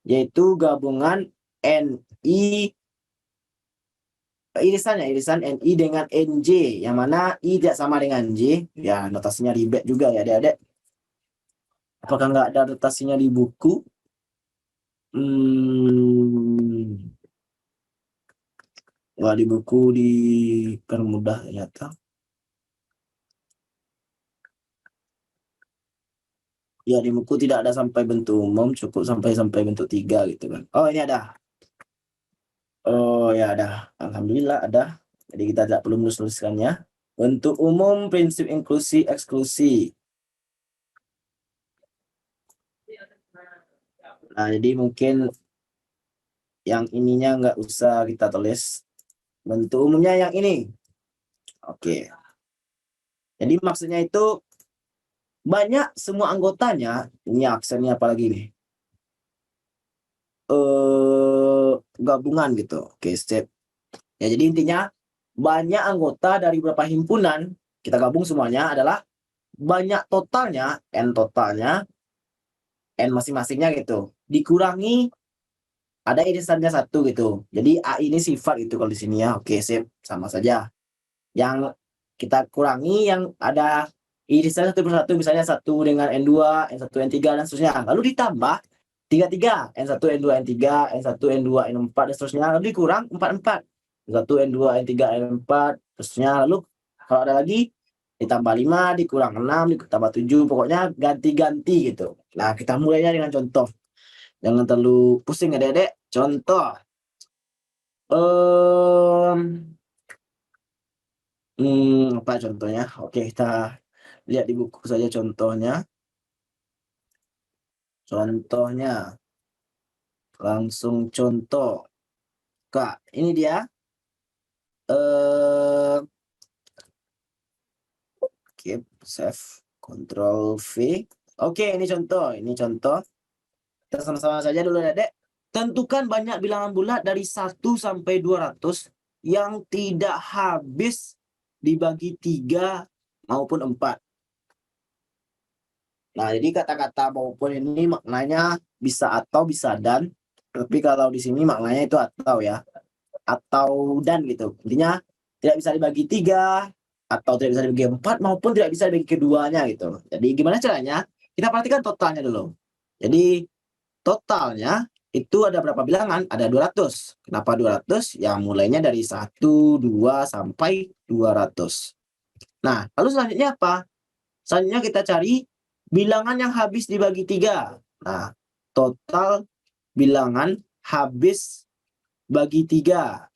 Yaitu gabungan NI irisan NI dengan NJ, yang mana I tidak sama dengan J. Ya, notasinya ribet juga ya adik-adik. Apakah nggak ada notasinya di buku? Wah, di buku dipermudah ternyata. Ya, di buku tidak ada sampai bentuk umum, cukup sampai bentuk 3 gitu kan. Oh, ini ada. Oh ya, ada. Alhamdulillah ada. Jadi kita tidak perlu menuliskannya. Bentuk umum, prinsip inklusi, eksklusi. Nah, jadi mungkin yang ininya nggak usah kita tulis. Bentuk umumnya yang ini. Oke. Jadi maksudnya itu banyak semua anggotanya. Ini aksennya apalagi nih? Gabungan gitu. Oke, sip. Ya, jadi intinya banyak anggota dari beberapa himpunan, kita gabung semuanya adalah banyak totalnya, N totalnya, N masing-masingnya gitu. Dikurangi ada irisannya 1 gitu. Jadi A ini sifat gitu kalau di sini ya. Oke, sip. Sama saja. Yang kita kurangi yang ada irisan 1 per 1, misalnya 1 dengan N2, N1, N3, dan seterusnya. Lalu ditambah 33, N1, N2, N3, N1, N2, N4, dan seterusnya. Lalu dikurang 44. N1, N2, N3, N4, seterusnya. Lalu kalau ada lagi, ditambah 5, dikurang 6, ditambah 7. Pokoknya ganti-ganti gitu. Nah, kita mulainya dengan contoh. Jangan terlalu pusing adik-adik. Contoh. Apa contohnya? Oke, kita lihat di buku saja contohnya. Langsung contoh. Kak, ini dia. Oke, save, Ctrl V. Oke, ini contoh. Kita sama-sama saja dulu, Dedek. Tentukan banyak bilangan bulat dari 1 sampai 200 yang tidak habis dibagi 3 maupun 4. Nah, jadi kata-kata maupun ini maknanya bisa atau bisa dan. Tapi kalau di sini maknanya itu atau ya. Atau dan gitu. Intinya tidak bisa dibagi 3 atau tidak bisa dibagi 4 maupun tidak bisa dibagi keduanya gitu. Jadi gimana caranya? Kita perhatikan totalnya dulu. Jadi totalnya itu ada berapa bilangan? Ada 200. Kenapa 200? Ya mulainya dari 1, 2 sampai 200. Nah, lalu selanjutnya apa? Selanjutnya kita cari bilangan yang habis dibagi 3. Nah, total bilangan habis bagi 3.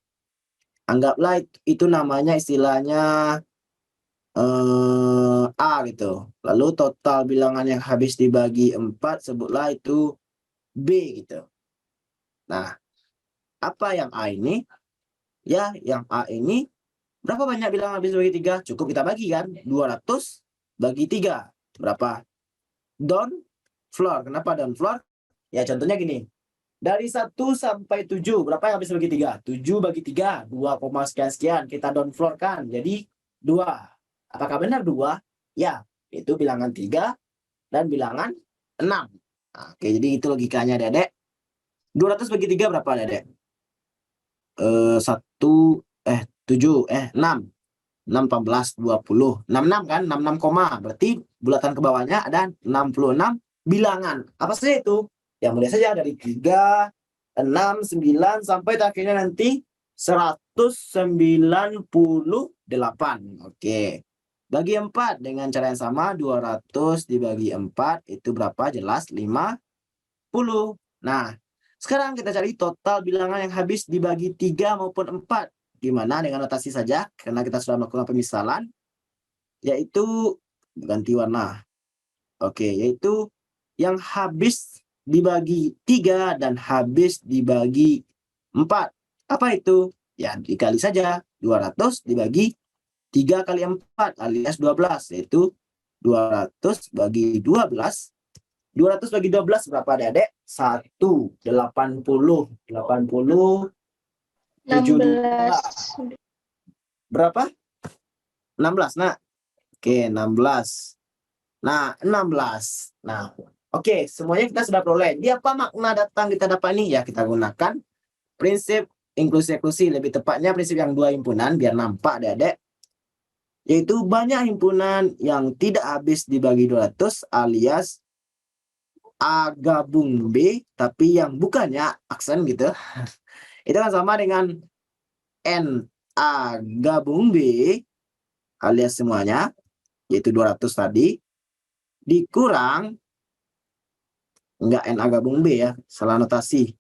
Anggaplah itu namanya istilahnya A gitu. Lalu total bilangan yang habis dibagi 4 sebutlah itu B gitu. Nah, apa yang A ini? Ya, yang A ini berapa banyak bilangan habis bagi 3? Cukup kita bagi kan? 200 bagi 3. Berapa? Down floor. Kenapa down floor? Ya contohnya gini. Dari 1 sampai 7, berapa yang habis bagi 3? 7 bagi 3, 2, sekian-sekian. Kita down floor kan, jadi 2. Apakah benar 2? Ya, itu bilangan 3 dan bilangan 6. Nah, oke, jadi itu logikanya, Dedek. 200 bagi 3 berapa, Dedek? 6. 6, 14, 20. 66 kan? 66 koma. Berarti bulatan ke bawahnya ada 66 bilangan. Apa saja itu? Ya mulai saja dari 3, 6, 9, sampai akhirnya nanti 198. Oke. Bagi 4 dengan cara yang sama, 200 dibagi 4 itu berapa? Jelas 50. Nah, sekarang kita cari total bilangan yang habis dibagi 3 maupun 4. Gimana? Dengan notasi saja, karena kita sudah melakukan pemisalan, yaitu ganti warna. Oke, yaitu yang habis dibagi 3 dan habis dibagi 4. Apa itu? Ya, dikali saja. 200 dibagi 3 kali 4 alias 12, yaitu 200 bagi 12. 200 bagi 12 berapa, Dedek? 1, 80. 80, 72. 16. Berapa? 16, nak. Oke, 16. Nah, 16. Nah, oke, semuanya kita sudah peroleh. Di apa makna datang kita dapat ini? Ya, kita gunakan prinsip inklusi-eksklusi. Lebih tepatnya prinsip yang 2 himpunan, biar nampak, Dedek. Yaitu banyak himpunan yang tidak habis dibagi 200 alias A gabung B, tapi yang bukannya aksen gitu. Itu kan sama dengan N A gabung B alias semuanya, yaitu 200 tadi, dikurang, enggak N A gabung B ya, salah notasi.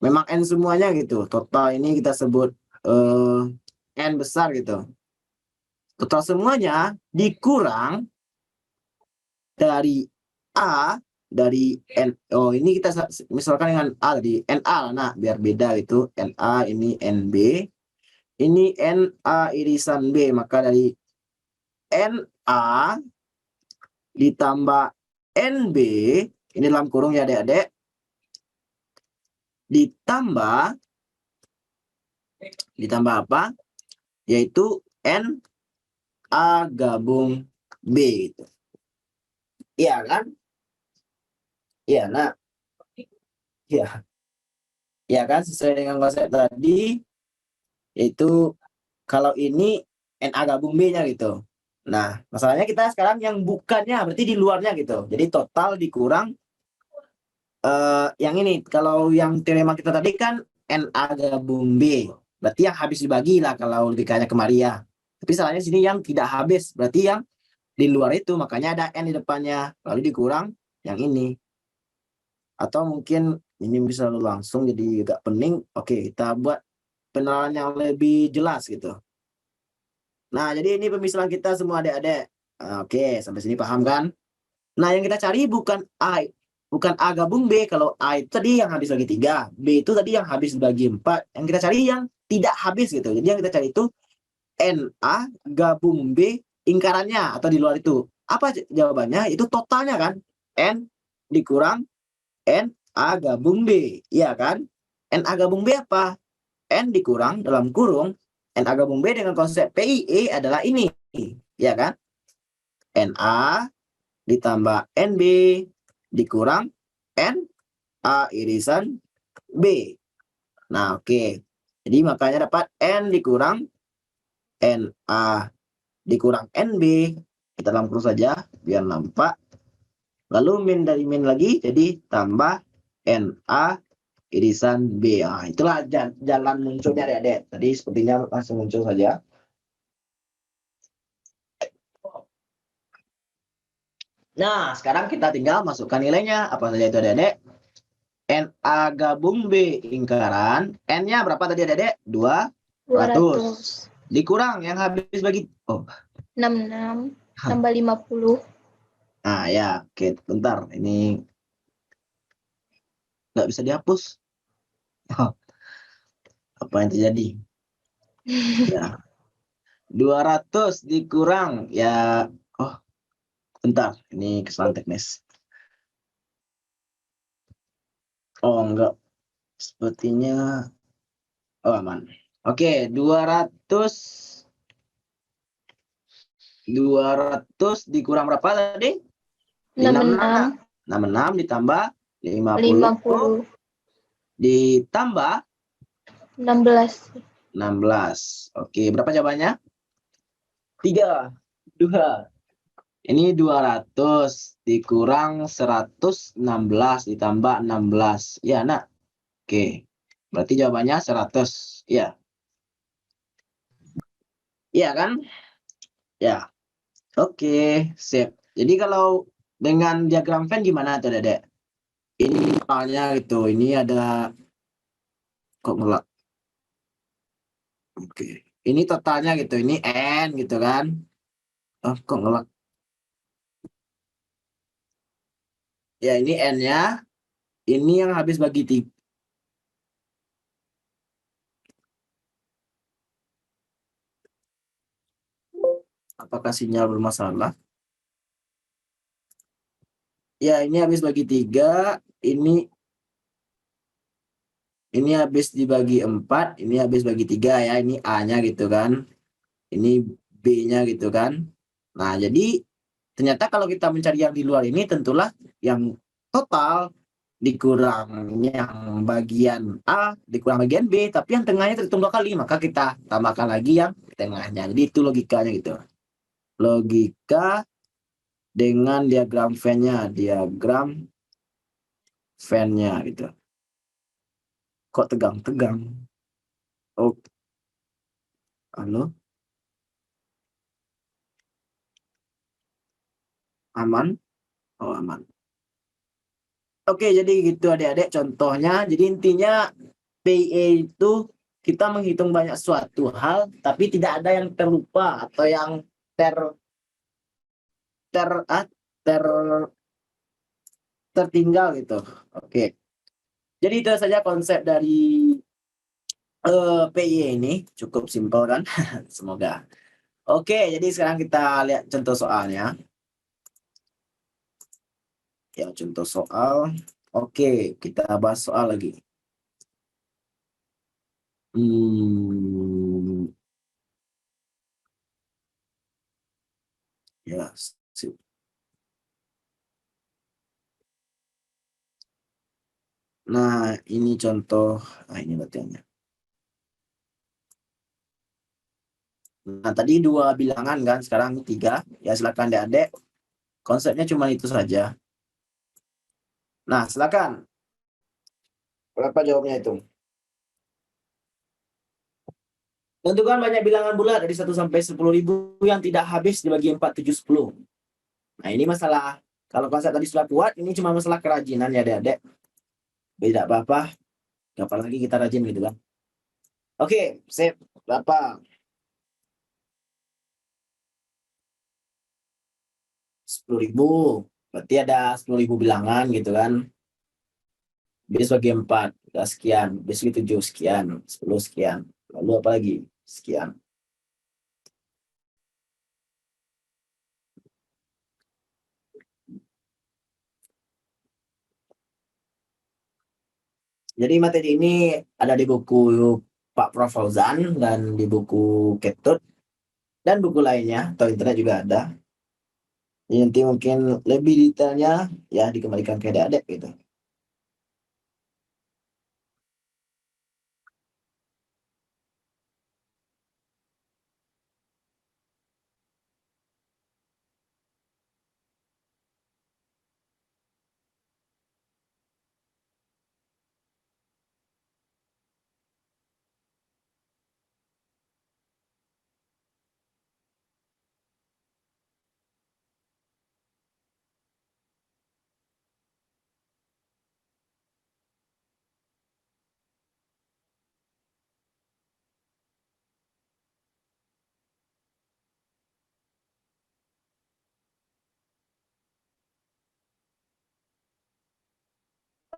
Memang N semuanya gitu, total ini kita sebut N besar gitu. Total semuanya dikurang dari A, dari N. Oh, ini kita misalkan dengan A tadi, NA. Nah, biar beda gitu. NA, ini NB. Ini NA irisan B. Maka dari NA ditambah NB, ini dalam kurung ya, adik-adik. Ditambah apa? Yaitu NA gabung B gitu. Iya kan? Iya, nah. Iya. Ya kan, sesuai dengan konsep tadi, yaitu kalau ini NA gabung B-nya gitu. Nah, masalahnya kita sekarang yang bukannya, berarti di luarnya gitu. Jadi total dikurang yang ini. Kalau yang teorema kita tadi kan NA gabung B. Berarti yang habis dibagi lah kalau logikanya kemari ya. Tapi salahnya sini yang tidak habis. Berarti yang di luar itu, makanya ada N di depannya. Lalu dikurang yang ini. Atau mungkin ini bisa langsung jadi agak pening. Oke, kita buat penerapan yang lebih jelas gitu. Nah, jadi ini pemisahan kita semua, adik-adik. Oke, sampai sini paham kan? Nah, yang kita cari bukan A gabung B. Kalau A itu tadi yang habis bagi 3, B itu tadi yang habis bagi 4. Yang kita cari yang tidak habis gitu. Jadi yang kita cari itu NA gabung B ingkarannya atau di luar itu. Apa jawabannya? Itu totalnya kan? N dikurang NA gabung B. Iya kan? NA gabung B apa? N dikurang dalam kurung NA gabung B dengan konsep PIE adalah ini. Ya kan? NA ditambah NB dikurang NA irisan B. Nah, oke. Jadi makanya dapat N dikurang NA dikurang NB. Kita dalam kurung saja biar nampak. Lalu min dari min lagi jadi tambah NA irisan B. Nah, itulah jalan munculnya adik-adik. Tadi sepertinya langsung muncul saja. Nah, sekarang kita tinggal masukkan nilainya. Apa saja itu adik-adik? NA gabung B lingkaran. N-nya berapa tadi adik-adik? 200. 200. Dikurang yang habis bagi... Oh, 66 tambah 50. nah ya. Oke, bentar. Ini nggak bisa dihapus. Oh, apa yang terjadi? Ya. 200 dikurang. Ya. Oh, bentar. Ini kesalahan teknis. Oh, enggak. Sepertinya... Oh, aman. Oke, 200 dikurang berapa tadi? 66 66 ditambah 50 50 ditambah 16. 16. Oke, berapa jawabannya? 3. 2. Ini 200 dikurang 116 ditambah 16. Ya, nak. Oke. Berarti jawabannya 100. Ya. Iya kan? Ya. Oke, sip. Jadi kalau dengan diagram Venn gimana tuh, Dedek? Ini soalnya gitu. Ini ada kok ngelak. Oke. Ini totalnya gitu. Ini N gitu kan. Oh, kok ngelak. Ya, ini N-nya. Ini yang habis bagi 3. Apakah sinyal bermasalah? Ya, ini habis bagi 3. Ini habis dibagi 4. Ini habis bagi 3 ya. Ini A-nya gitu kan. Ini B-nya gitu kan. Nah, jadi ternyata kalau kita mencari yang di luar ini tentulah yang total dikurang yang bagian A dikurang bagian B, tapi yang tengahnya terhitung 2 kali, maka kita tambahkan lagi yang tengahnya. Jadi itu logikanya gitu. Logika dengan diagram Venn-nya, gitu. Kok tegang-tegang? Oh, halo? Aman? Oh, aman. Oke, jadi gitu adik-adik contohnya. Jadi intinya PE itu kita menghitung banyak suatu hal, tapi tidak ada yang terlupa atau yang ter ter ah, ter tertinggal gitu. Oke. Jadi itu saja konsep dari PI ini cukup simpel kan? Semoga. Oke, jadi sekarang kita lihat contoh soalnya. Ya, contoh soal. Oke, kita bahas soal lagi. Ya, sip. Nah, ini contoh. Nah, ini latihannya. Nah, tadi 2 bilangan kan, sekarang 3. Ya, silakan adik-adik. Konsepnya cuma itu saja. Nah, silakan. Berapa jawabnya itu? Tentukan banyak bilangan bulat dari 1 sampai 10.000 yang tidak habis dibagi 4, 7, 10. Nah, ini masalah. Kalau konsep tadi sudah kuat, ini cuma masalah kerajinan ya adik-adik. Beda apa-apa. Kapan lagi kita rajin gitu kan. Oke, sip. Berapa? 10.000. Berarti ada 10.000 bilangan gitu kan. B bagi 4, udah sekian. B bagi 7, sekian. 10, sekian. Lalu apa lagi? Sekian. Jadi materi ini ada di buku Pak Prof. Fauzan dan di buku Ketut dan buku lainnya atau internet juga ada. Nanti mungkin lebih detailnya ya dikembalikan ke adik-adik gitu.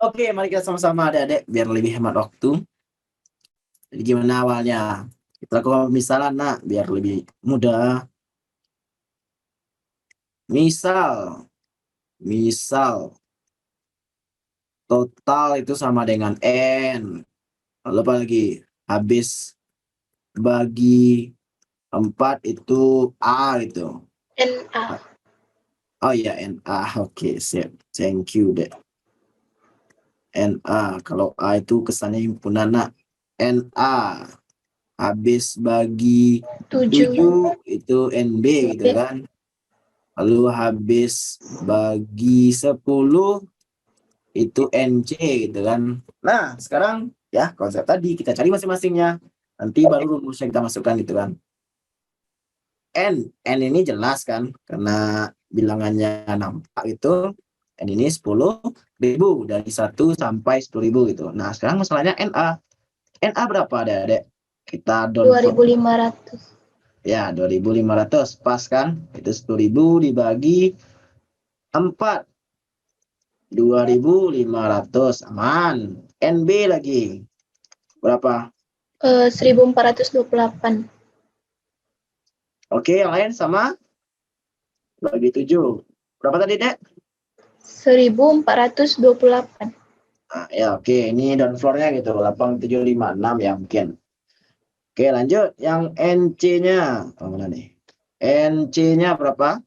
Oke, mari kita sama-sama adik-adik biar lebih hemat waktu. Jadi gimana awalnya? Kita lakukan pemisalan, nak, biar lebih mudah. Misal total itu sama dengan N. Lalu apa lagi? Habis bagi 4 itu A gitu. NA. Oh iya, NA. Oke, siap. Thank you, Dek. NA. Kalau A itu kesannya himpunan, nak. NA. Habis bagi 7 7. itu NB gitu kan. Lalu habis bagi 10 itu NC gitu kan. Nah, sekarang ya konsep tadi kita cari masing-masingnya. Nanti baru rumusnya kita masukkan gitu kan. N ini jelas kan karena bilangannya nampak itu. N ini 10.000 dari 1 sampai 10.000 gitu. Nah, sekarang masalahnya NA. NA berapa, Adek? Kita 2.500. Ya, 2.500 pas kan? Itu 10.000 dibagi 4. 2.500 aman. NB lagi. Berapa? 1.428. Oke, yang lain sama? Bagi 7. Berapa tadi, Dek? 1.428. Nah, ya oke. Ini down floor-nya gitu. 8756 ya mungkin. Oke, lanjut. Yang NC-nya. Oh, mana nih? NC-nya berapa?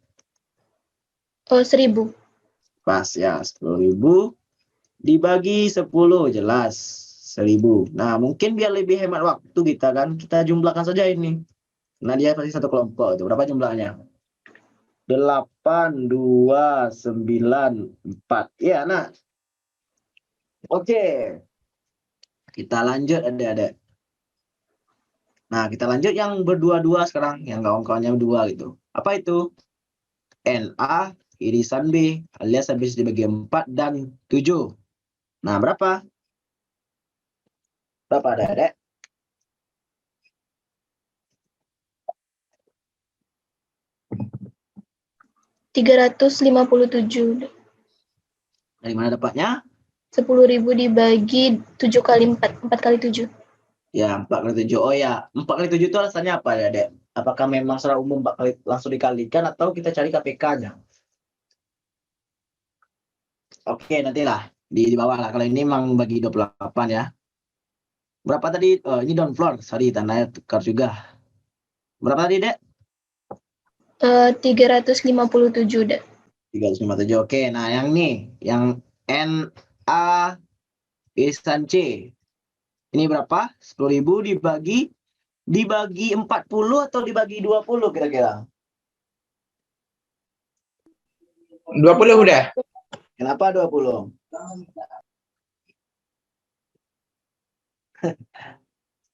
1.000. Pas ya, 10.000 dibagi 10 jelas 1.000. Nah, mungkin biar lebih hemat waktu kita kan, kita jumlahkan saja ini. Nah, dia pasti satu kelompok itu. Berapa jumlahnya? 8, 2, 9, 4. Iya, nah. Oke. Kita lanjut adik-adik. Nah, kita lanjut yang berdua-dua sekarang, yang kawan-kawannya berdua gitu. Apa itu? NA irisan B alias habis dibagi 4 dan 7. Nah, berapa? Berapa adik-adik? $357. Dari mana dapatnya? 10.000 dibagi 7 kali 4. 4 kali 7. Ya, 4 kali 7. Oh ya, 4 kali 7 itu alasannya apa ya, Dek? Apakah memang secara umum 4 kali langsung dikalikan atau kita cari KPK-nya? Oke, nantilah. Di bawah lah. Kalau ini memang bagi 28 ya. Berapa tadi? Ini down floor. Sorry, tandanya tukar juga. Berapa tadi, Dek? 357 deh. 357. Oke, nah yang nih. Yang NA irisan C. Ini berapa? 10.000 dibagi 40 atau dibagi 20 kira-kira? 20 udah. Kenapa 20?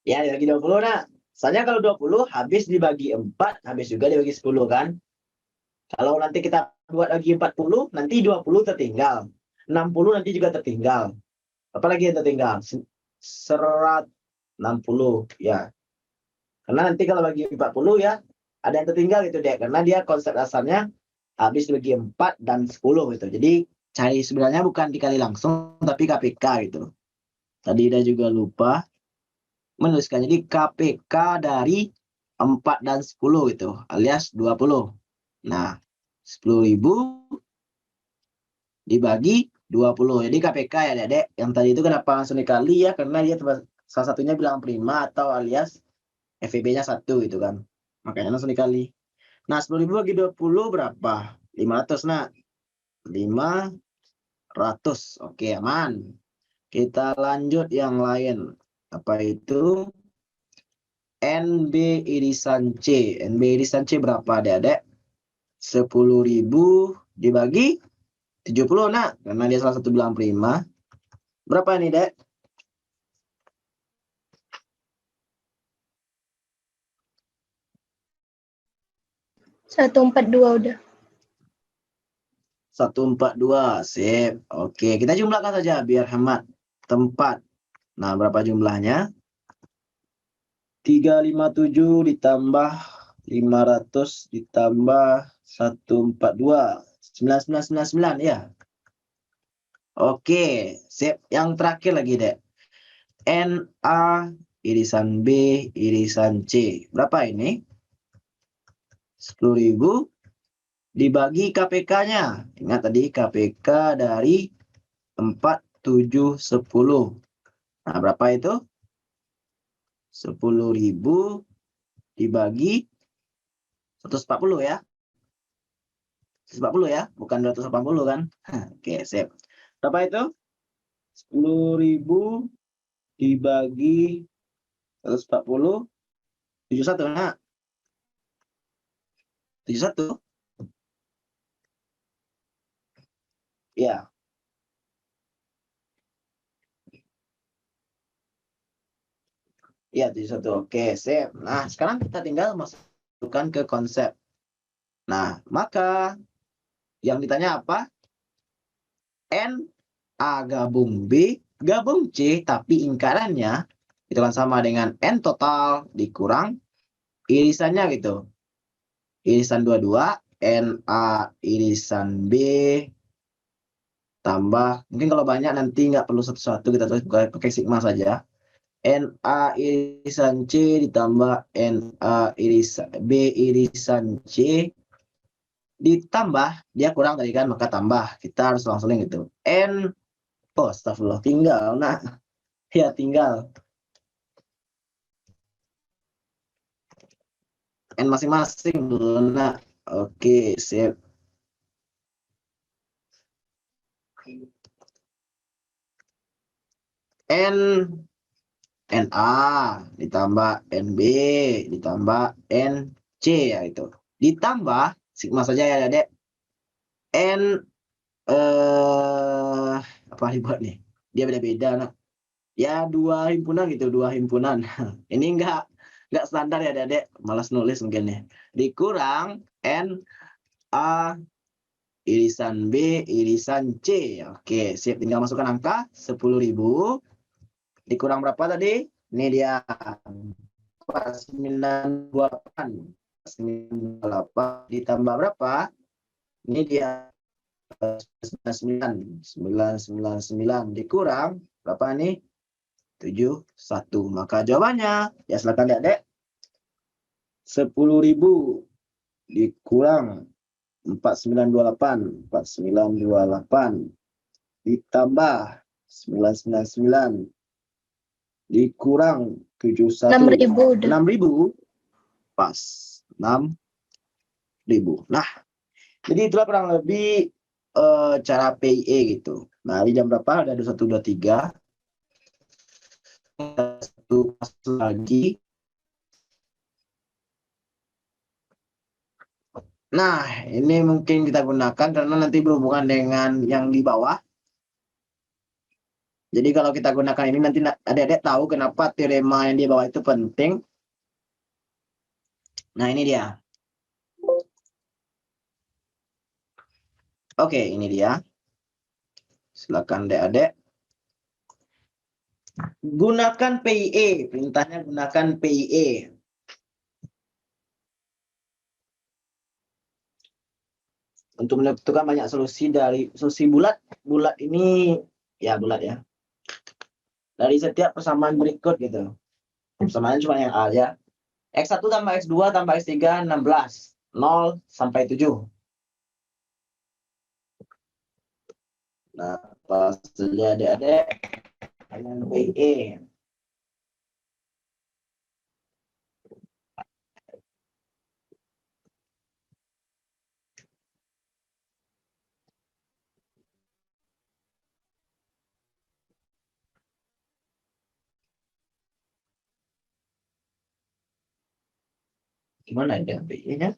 Ya, dibagi 20, nak. Soalnya kalau 20 habis dibagi 4, habis juga dibagi 10 kan? Kalau nanti kita buat lagi 40, nanti 20 tertinggal. 60 nanti juga tertinggal. Apalagi yang tertinggal? 160 ya. Karena nanti kalau bagi 40 ya, ada yang tertinggal gitu deh. Karena dia konsep dasarnya habis dibagi 4 dan 10 gitu. Jadi cari sebenarnya bukan dikali langsung, tapi KPK gitu. Tadi dia juga lupa menuliskan. Jadi KPK dari 4 dan 10 gitu, alias 20. Nah, 10.000 dibagi 20. Jadi KPK ya, Dek. Yang tadi itu kenapa langsung dikali ya? Karena dia salah satunya bilang prima atau alias FEB-nya 1 gitu kan. Makanya langsung dikali. Nah, 10.000 bagi 20 berapa? 500, nak. 500. Oke, aman. Kita lanjut yang lain. Apa itu? NB irisan C. NB irisan C berapa, Adik-adik? 10.000 dibagi 70, nak. Karena dia salah satu bilang prima. Berapa nih, Dek? 142 udah. 142. Sip. Oke, kita jumlahkan saja biar hemat tempat. Nah, berapa jumlahnya? 357 ditambah 500 ditambah 142. 9999 ya. Oke, sip. Yang terakhir lagi, Dek. NA irisan B irisan C. Berapa ini? 10.000 dibagi KPK-nya. Ingat tadi KPK dari 4, 7, 10. Nah, berapa itu? 10.000 dibagi 140 ya. 140 ya, bukan 280 kan? Oke, sip. Berapa itu? 10.000 dibagi 140, 71 nak. 71. Ya. Iya, 71. Oke, sip. Nah, sekarang kita tinggal masukkan ke konsep. Nah, maka yang ditanya apa? N A gabung B gabung C, tapi ingkarannya itu kan sama dengan N total dikurang irisannya gitu. Irisan 22, NA irisan B tambah, mungkin kalau banyak nanti nggak perlu satu-satu, kita tulis pakai sigma saja. NA irisan C ditambah NA irisan B irisan C ditambah, dia kurang tadi kan, maka tambah. Kita harus langsung gitu. Astagfirullah, tinggal, nah. Ya, tinggal. N masing-masing dulu, nah. Oke, sip. NA ditambah NB ditambah NC ya itu. Ditambah sigma saja ya, Dek. N apa dibuat nih? Dia beda-beda nah. Ya dua himpunan gitu, dua himpunan. Ini enggak standar ya, Dek. Malas nulis mungkin nih. Dikurang N A irisan B irasan C. Oke, sip, tinggal masukkan angka 10.000 dikurang berapa tadi? Ini dia 928. 928 ditambah berapa? Ini dia 999 dikurang berapa nih? 71. Maka jawabannya ya silakan lihat, Dek. 10.000 dikurang 4928 ditambah 999 dikurang 71. 6.000 udah. 6.000 pas 6.000. Nah, jadi itulah kurang lebih cara PIE gitu. Nah, di jam berapa? Ada 21.23. Satu kasus lagi. Nah, ini mungkin kita gunakan karena nanti berhubungan dengan yang di bawah. Jadi kalau kita gunakan ini nanti adik-adik tahu kenapa teorema yang di bawah itu penting. Nah, ini dia. Oke, ini dia. Silakan adik-adik. Gunakan PIE, perintahnya gunakan PIE. Untuk menentukan banyak solusi dari solusi bulat ini ya bulat ya. Dari setiap persamaan berikut gitu. Persamaan cuma yang A aja. X1 tambah X2 tambah X3 16. 0 sampai 7. Nah, pas saja adik-adik dengan PIE. Gimana ya PIE-nya?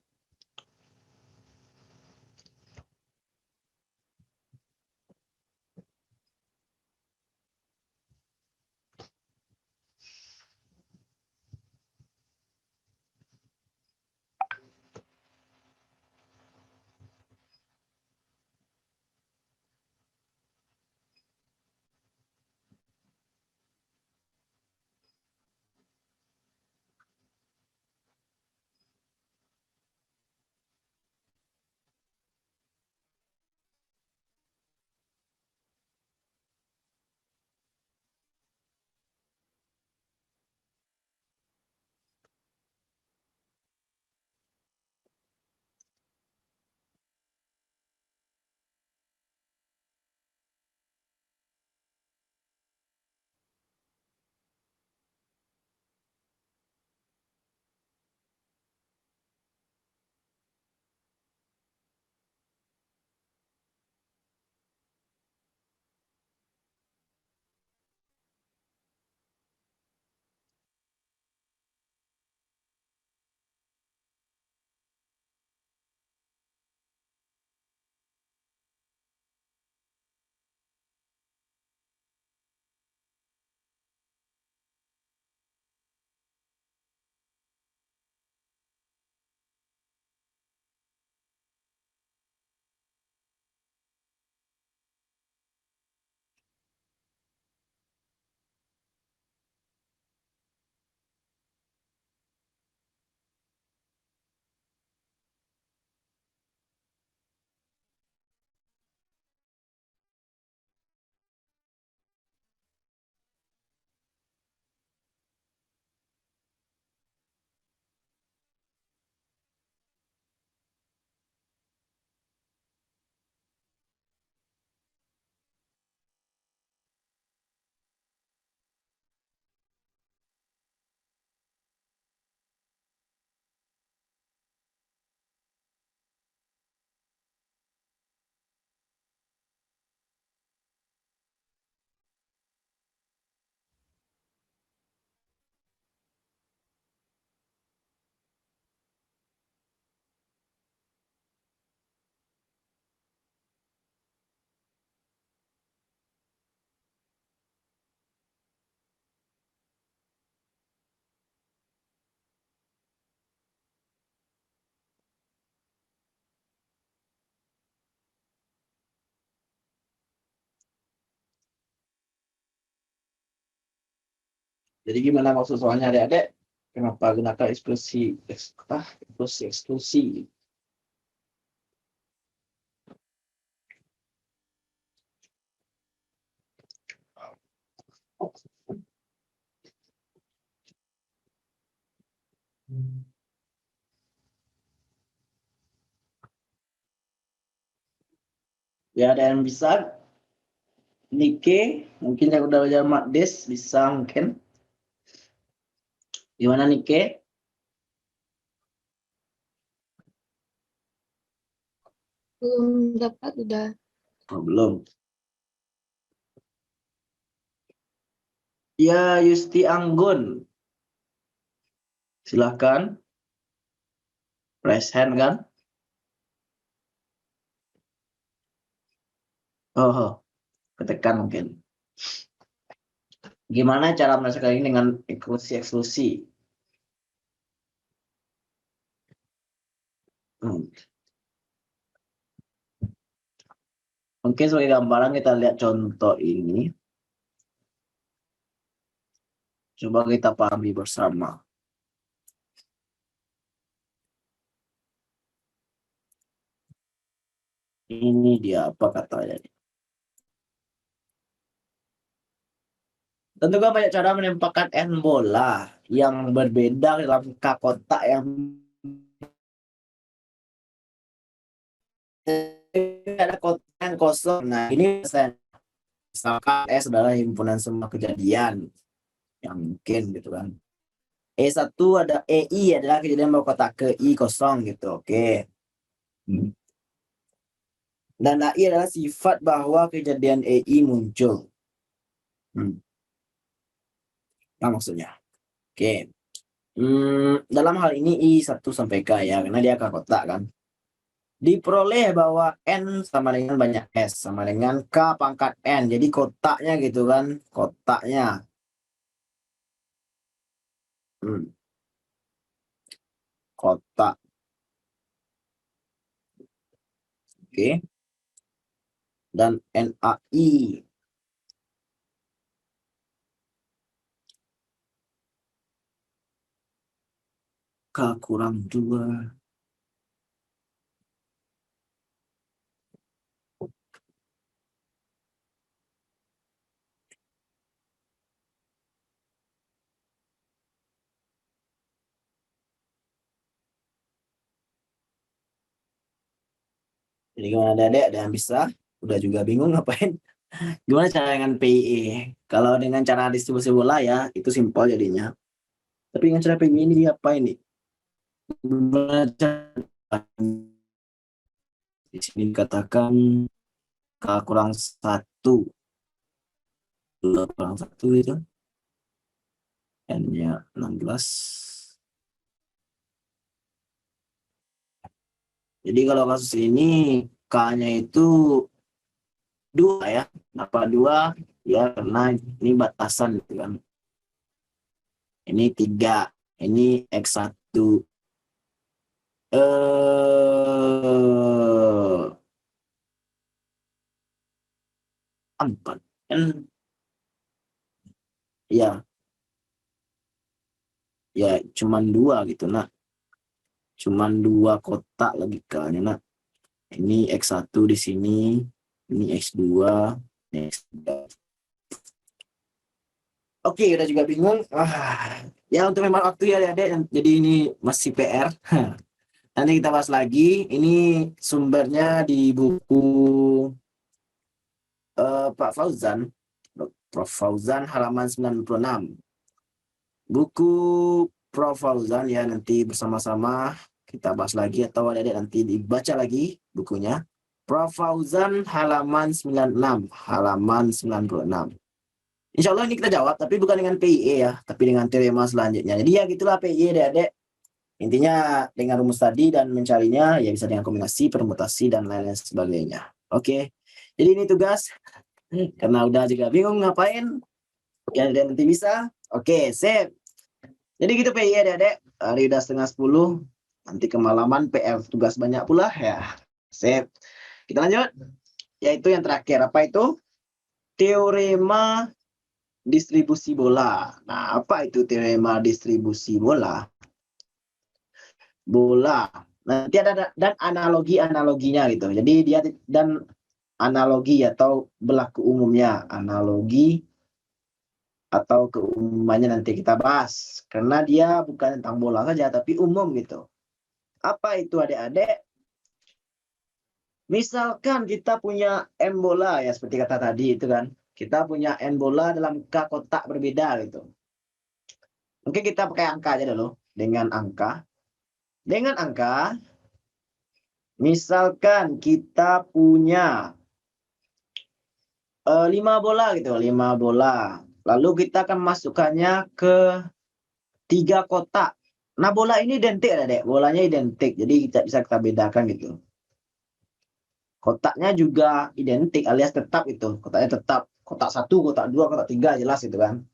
Jadi gimana maksud soalnya adik-adik? Kenapa gunakan eksklusi? Ya, ada yang bisa? Nike, mungkin yang udah belajar Makdes bisa mungkin. Gimana Nike? Belum dapat udah. Oh, belum. Ya, Yusti Anggun. Silahkan. Raise hand kan? Oh, ketekan mungkin. Gimana cara merasakan ini dengan eksklusi? Mungkin sebagai gambaran kita lihat contoh ini. Coba kita pahami bersama. Ini dia apa katanya. Tentu kan banyak cara menempatkan N bola yang berbeda dalam K kotak yang ada kotak yang kosong. Nah, ini misalkan S adalah himpunan semua kejadian yang mungkin gitu kan. E1 ada EI adalah kejadian bawa kotak ke I kosong gitu. Oke. Dan AI adalah sifat bahwa kejadian EI muncul. Nah, maksudnya. Oke. Dalam hal ini I1 sampai K ya, karena dia K kotak kan. Diperoleh bahwa N sama dengan banyak S, sama dengan K pangkat N. Jadi kotaknya gitu kan, kotaknya. Kotak. Oke. Dan NAI. K kurang 2. Jadi gimana ada yang bisa? Udah juga bingung ngapain? Gimana cara dengan PIE? Kalau dengan cara distribusi bola ya, itu simpel jadinya. Tapi dengan cara PIE ini dia apa ini? Gimana cara? Di sini dikatakan K kurang 1. Kurang 1 itu. N-nya 16. Jadi kalau kasus ini K-nya itu 2 ya. Kenapa 2? Ya karena ini batasan gitu kan. Ini 3. Ini X1. 4. Ya. Ya cuman 2 gitu nah. Cuman 2 kotak logikanya nah. Ini X1 di sini. Ini X2. X3. Oke, udah juga bingung. Ya untuk memang waktu ya adik-adik. Jadi ini masih PR. Nanti kita bahas lagi. Ini sumbernya di buku Pak Fauzan. Prof. Fauzan halaman 96. Buku Prof. Fauzan ya nanti bersama-sama kita bahas lagi atau adik-adik nanti dibaca lagi bukunya. Prof. Fauzan halaman 96. Halaman 96. Insya Allah ini kita jawab, tapi bukan dengan PIE ya, tapi dengan teorema selanjutnya. Jadi ya gitulah PIE adik-adik. Intinya dengan rumus tadi dan mencarinya ya bisa dengan kombinasi, permutasi, dan lain-lain sebagainya. Oke, jadi ini tugas. Karena udah juga bingung ngapain, ya nanti bisa. Oke, sip. Jadi gitu PIE adik-adik. Hari udah 9:30, nanti kemalaman PR tugas banyak pula ya. Sip. Kita lanjut. Yaitu yang terakhir, apa itu? Teorema distribusi bola. Nah, apa itu teorema distribusi bola? Bola. Nanti ada dan analogi-analoginya gitu. Jadi dia dan analogi atau berlaku umumnya. Analogi atau keumumannya nanti kita bahas. Karena dia bukan tentang bola saja, tapi umum gitu. Apa itu adik-adik? Misalkan kita punya M bola ya, seperti kata tadi itu kan. Kita punya N bola dalam K kotak berbeda gitu. Mungkin kita pakai angka aja dulu. Dengan angka, misalkan kita punya 5 bola gitu, 5 bola. Lalu kita akan masukkannya ke 3 kotak. Nah, bola ini identik Dek. Bolanya identik. Jadi bisa kita bedakan gitu. Kotaknya juga identik alias tetap itu. Kotaknya tetap. Kotak 1, kotak 2, kotak 3 jelas gitu kan.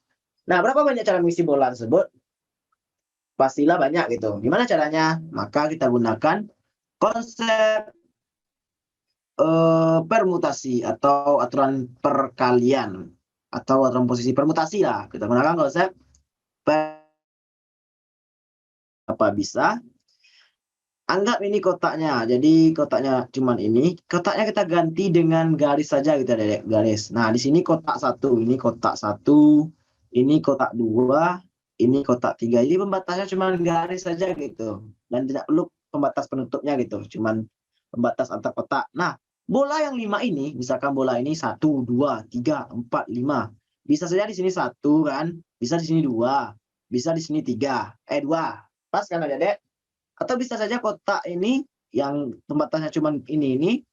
Nah, berapa banyak cara mengisi bola tersebut? Pastilah banyak gitu. Gimana caranya? Maka kita gunakan konsep permutasi atau aturan perkalian atau aturan posisi permutasi lah. Kita gunakan konsep apa bisa. Anggap ini kotaknya. Jadi kotaknya cuman ini. Kotaknya kita ganti dengan garis saja gitu, Dedek. Garis. Nah, di sini kotak 1, ini kotak 1, ini kotak 2, ini kotak 3. Jadi pembatasnya cuman garis saja gitu. Dan tidak perlu pembatas penutupnya gitu. Cuman pembatas antar kotak. Nah, bola yang 5 ini, misalkan bola ini 1, 2, 3, 4, 5. Bisa saja di sini 1 kan, bisa di sini 2, bisa di sini 3, 2. Pas kan Dedek? Atau bisa saja kotak ini yang pembatasnya cuma ini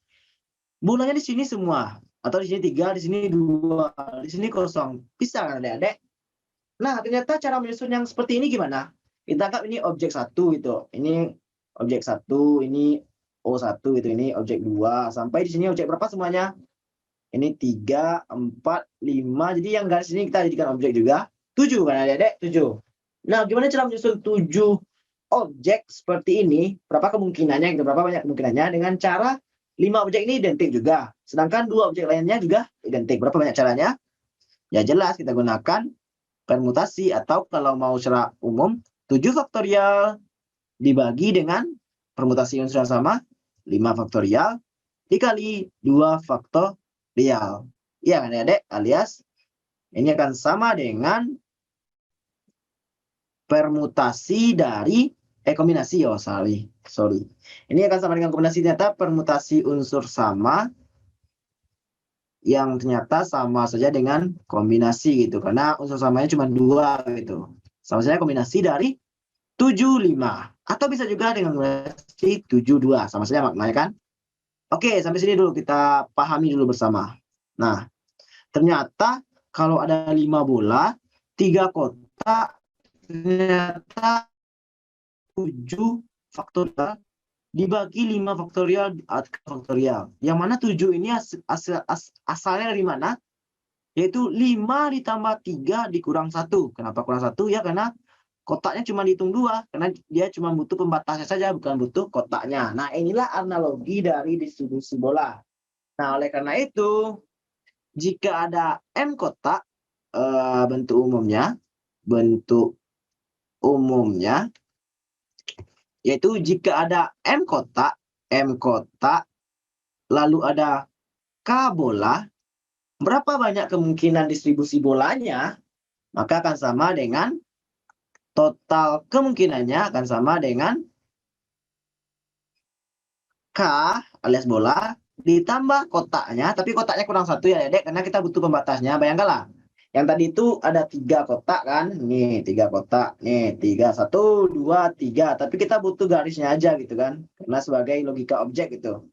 bolanya di sini semua. Atau di sini 3, di sini 2, di sini kosong. Bisa kan Adik-adik? Nah, ternyata cara menyusun yang seperti ini gimana? Kita anggap ini objek 1 gitu. Ini objek 1, ini O1 gitu, ini objek 2. Sampai di sini objek berapa semuanya? Ini 3, 4, 5. Jadi yang garis ini kita jadikan objek juga. 7 kan Adik-adik? 7. Nah, gimana cara menyusun 7 objek seperti ini? Berapa kemungkinannya? Berapa banyak kemungkinannya? Dengan cara 5 objek ini identik juga. Sedangkan 2 objek lainnya juga identik. Berapa banyak caranya? Ya jelas kita gunakan permutasi atau kalau mau secara umum 7 faktorial dibagi dengan permutasi unsur yang sama 5 faktorial dikali 2 faktorial. Iya kan ya, Dek? Alias ini akan sama dengan permutasi dari kombinasi sorry. Ini akan sama dengan kombinasi ternyata permutasi unsur sama yang ternyata sama saja dengan kombinasi gitu karena unsur samanya cuma 2 gitu. Sama saja kombinasi dari 7, 5 atau bisa juga dengan kombinasi 7, 2 sama saja maknanya kan. Oke, sampai sini dulu kita pahami dulu bersama. Nah, ternyata kalau ada 5 bola, 3 kotak, ternyata 7 faktorial dibagi 5 faktorial. Yang mana 7 ini asalnya dari mana? Yaitu 5 ditambah 3 dikurang 1. Kenapa kurang 1? Ya karena kotaknya cuma dihitung 2. Karena dia cuma butuh pembatasnya saja, bukan butuh kotaknya. Nah, inilah analogi dari distribusi bola. Nah, oleh karena itu, jika ada M kotak, bentuk umumnya, yaitu jika ada M kotak, lalu ada K bola, berapa banyak kemungkinan distribusi bolanya, maka akan sama dengan total kemungkinannya akan sama dengan K alias bola ditambah kotaknya, tapi kotaknya kurang 1 ya Dedek, karena kita butuh pembatasnya. Bayangkanlah, yang tadi itu ada 3 kotak kan, nih 3 kotak, nih 3, 1, 2, 3, tapi kita butuh garisnya aja gitu kan, karena sebagai logika objek gitu.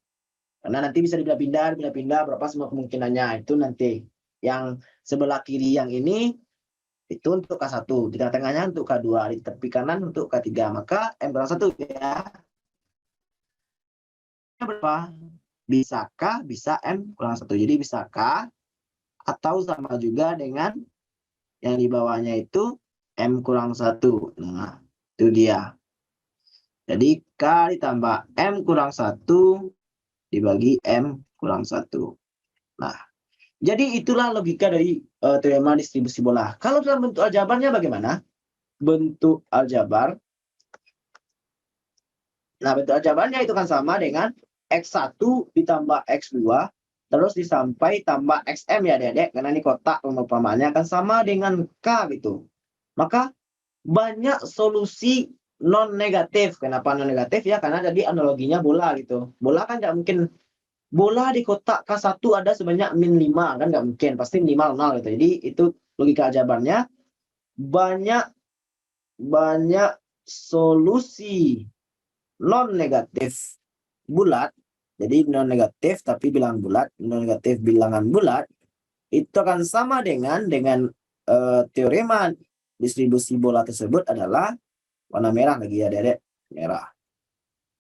Karena nanti bisa dipindah-pindah berapa semua kemungkinannya. Itu nanti yang sebelah kiri yang ini itu untuk K1, di tengah-tengahnya untuk K2, di tepi kanan untuk K3. Maka M kurang 1 ya. Berapa? Bisa K, bisa M kurang 1. Jadi bisa K atau sama juga dengan yang di bawahnya itu M kurang 1. Nah, itu dia. Jadi K ditambah M kurang 1 dibagi M kurang 1. Nah, Jadi itulah logika dari teorema distribusi bola. Kalau dalam bentuk aljabarnya bagaimana? Bentuk aljabar. Nah, bentuk aljabarnya itu kan sama dengan X1 ditambah X2 terus disampai tambah XM ya adik-adik. Karena ini kotak perumpamaannya akan sama dengan K gitu. Maka banyak solusi non negatif. Kenapa non negatif ya? Karena jadi analoginya bola gitu. Bola kan tidak mungkin bola di kotak K1 ada sebanyak min 5 kan nggak mungkin, pasti minimal 0 gitu. Jadi itu logika aljabarnya banyak solusi non negatif bulat. Jadi non negatif tapi bilangan bulat, non negatif bilangan bulat itu akan sama dengan teorema distribusi bola tersebut adalah warna merah lagi ya, Dedek, merah.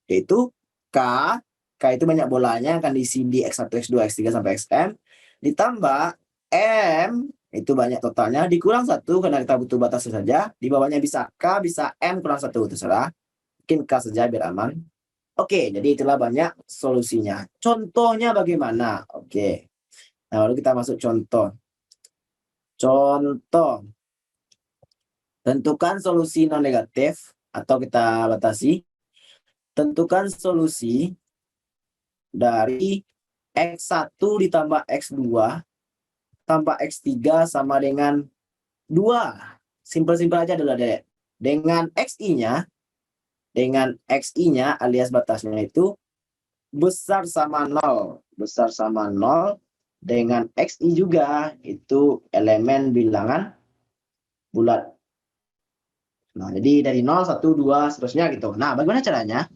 Yaitu K itu banyak bolanya akan diisi di X1, X2, X3 sampai XM ditambah M itu banyak totalnya dikurang 1 karena kita butuh batas saja. Di bawahnya bisa K, bisa M kurang 1 terserah. Mungkin K saja biar aman. Oke, jadi itulah banyak solusinya. Contohnya bagaimana? Oke. Nah, lalu kita masuk contoh. Contoh. Tentukan solusi non negatif atau kita batasi. Tentukan solusi dari X1 ditambah X2 tambah X3 sama dengan 2. Simpel-simpel aja dulu, Dek. Dengan XI-nya alias batasnya itu besar sama 0. Besar sama 0 dengan XI juga itu elemen bilangan bulat. Nah, jadi dari 0, 1, 2, seterusnya gitu. Nah, bagaimana caranya?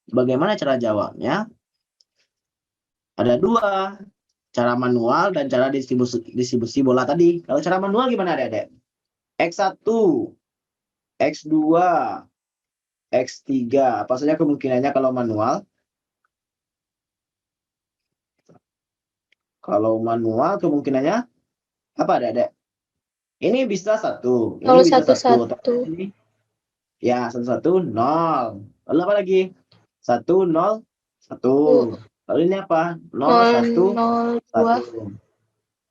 Bagaimana cara jawabnya? Ada 2. Cara manual dan cara distribusi bola tadi. Kalau cara manual gimana, Dek? X1, X2, X3. Apa saja kemungkinannya kalau manual? Kalau manual kemungkinannya apa, Dek? Ini bisa 1. Ini Kalau bisa 1. 1-1. Ya, 1, 0. Lalu apa lagi? 1, 0, 1. Lalu ini apa? 0, 1, 0-0-2. 1.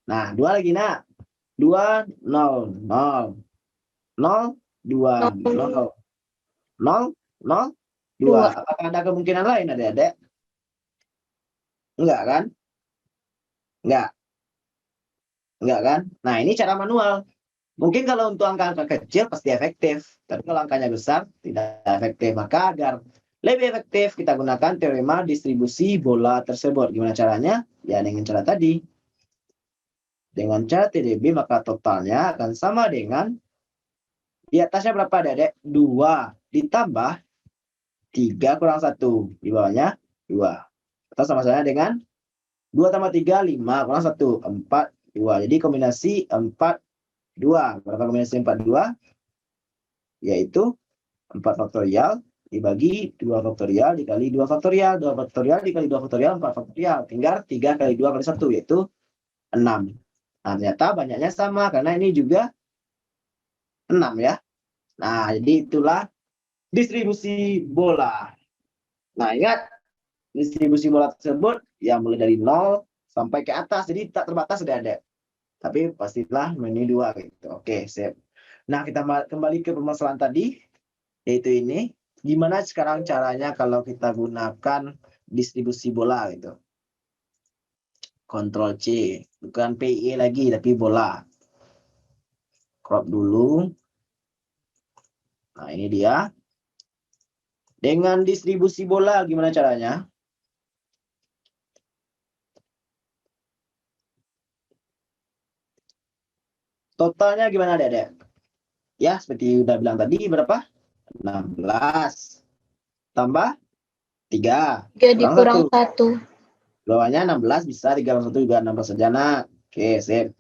Nah, 2 lagi, nak. 2, 0, 0. 0, 2, 0. 0, 0, 2. Apakah ada kemungkinan lain, Adik-adik? Enggak kan? Enggak. Enggak kan? Nah, ini cara manual. Mungkin kalau untuk angka-angka kecil pasti efektif. Tapi kalau angkanya besar, tidak efektif. Maka agar lebih efektif, kita gunakan teorema distribusi bola tersebut. Gimana caranya? Ya, dengan cara tadi. Dengan cara TDB, maka totalnya akan sama dengan di atasnya berapa, Dedek? 2 ditambah 3 kurang 1. Di bawahnya 2. Atau sama-sama dengan 2 tambah 3, 5 kurang 1, 4, 2. Jadi kombinasi 4, 2. Berapa kombinasi 4, 2? Yaitu 4 faktorial dibagi 2 faktorial dikali 2 faktorial. 2 faktorial dikali 2 faktorial, 4 faktorial. Tinggal 3 kali 2 kali 1, yaitu 6. Nah, ternyata banyaknya sama, karena ini juga 6 ya. Nah, jadi itulah distribusi bola. Nah, ingat, distribusi bola tersebut ya mulai dari 0 sampai ke atas. Jadi tak terbatas, Adik-adik. Tapi pastilah menu 2 gitu. Oke, sip. Nah, kita kembali ke permasalahan tadi, yaitu ini. Gimana sekarang caranya kalau kita gunakan distribusi bola gitu. Ctrl C. Bukan PE lagi, tapi bola. Crop dulu. Nah, ini dia. Dengan distribusi bola, gimana caranya? Totalnya gimana, Dedek? Ya, seperti udah bilang tadi, berapa? 16. Tambah 3. 3 dikurang 1. Bawahnya 16, bisa 3 kurang 1 juga 16 saja, nak. Oke, sip.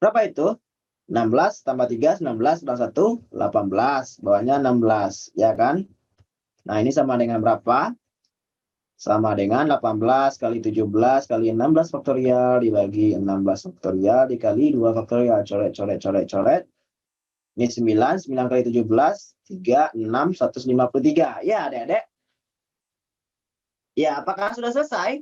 Berapa itu? 16 tambah 3, 19 kurang 1, 18. Bawahnya 16, ya kan? Nah, ini sama dengan berapa? Sama dengan 18 kali 17 kali 16 faktorial dibagi 16 faktorial dikali 2 faktorial. Coret, coret, coret, coret. Ini 9, 9 kali 17, 3, 6, 153. Ya, Adik-adik. Ya, apakah sudah selesai?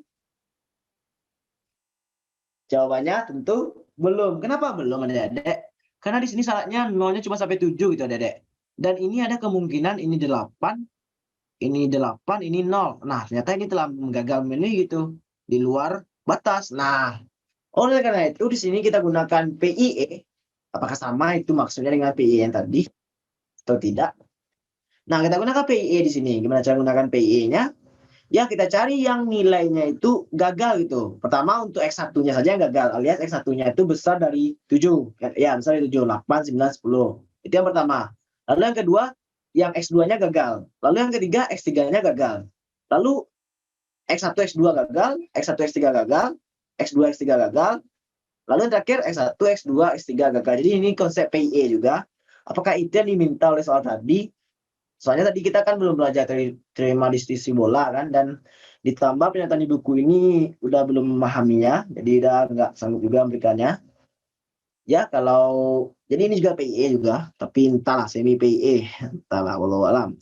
Jawabannya tentu belum. Kenapa belum, Adik-adik? Karena di sini syaratnya nolnya cuma sampai 7 gitu, Adik-adik. Dan ini ada kemungkinan ini 8, ini 8, ini 0. Nah, ternyata ini telah gagal memenuhi gitu. Di luar batas. Nah, oleh karena itu di sini kita gunakan PIE. Apakah sama itu maksudnya dengan PIE yang tadi atau tidak? Nah, kita gunakan PIE di sini. Gimana cara gunakan PIE-nya? Ya, kita cari yang nilainya itu gagal gitu. Pertama untuk X1-nya saja yang gagal, alias X1-nya itu besar dari 7. Ya, besar dari 7, 8, 9, 10. Itu yang pertama. Lalu yang kedua, yang X2-nya gagal. Lalu yang ketiga, X3-nya gagal. Lalu X1, X2 gagal, X1, X3 gagal, X2, X3 gagal. Lalu yang terakhir X1, X2, X3 gagal. Jadi ini konsep PIE juga. Apakah itu yang diminta oleh soal tadi? Soalnya tadi kita kan belum belajar teorema distribusi bola kan, dan ditambah pernyataan di buku ini udah belum memahaminya, jadi udah nggak sanggup juga memberikannya. Ya kalau jadi ini juga PIE juga, tapi entahlah semi PIE, entahlah walau alam.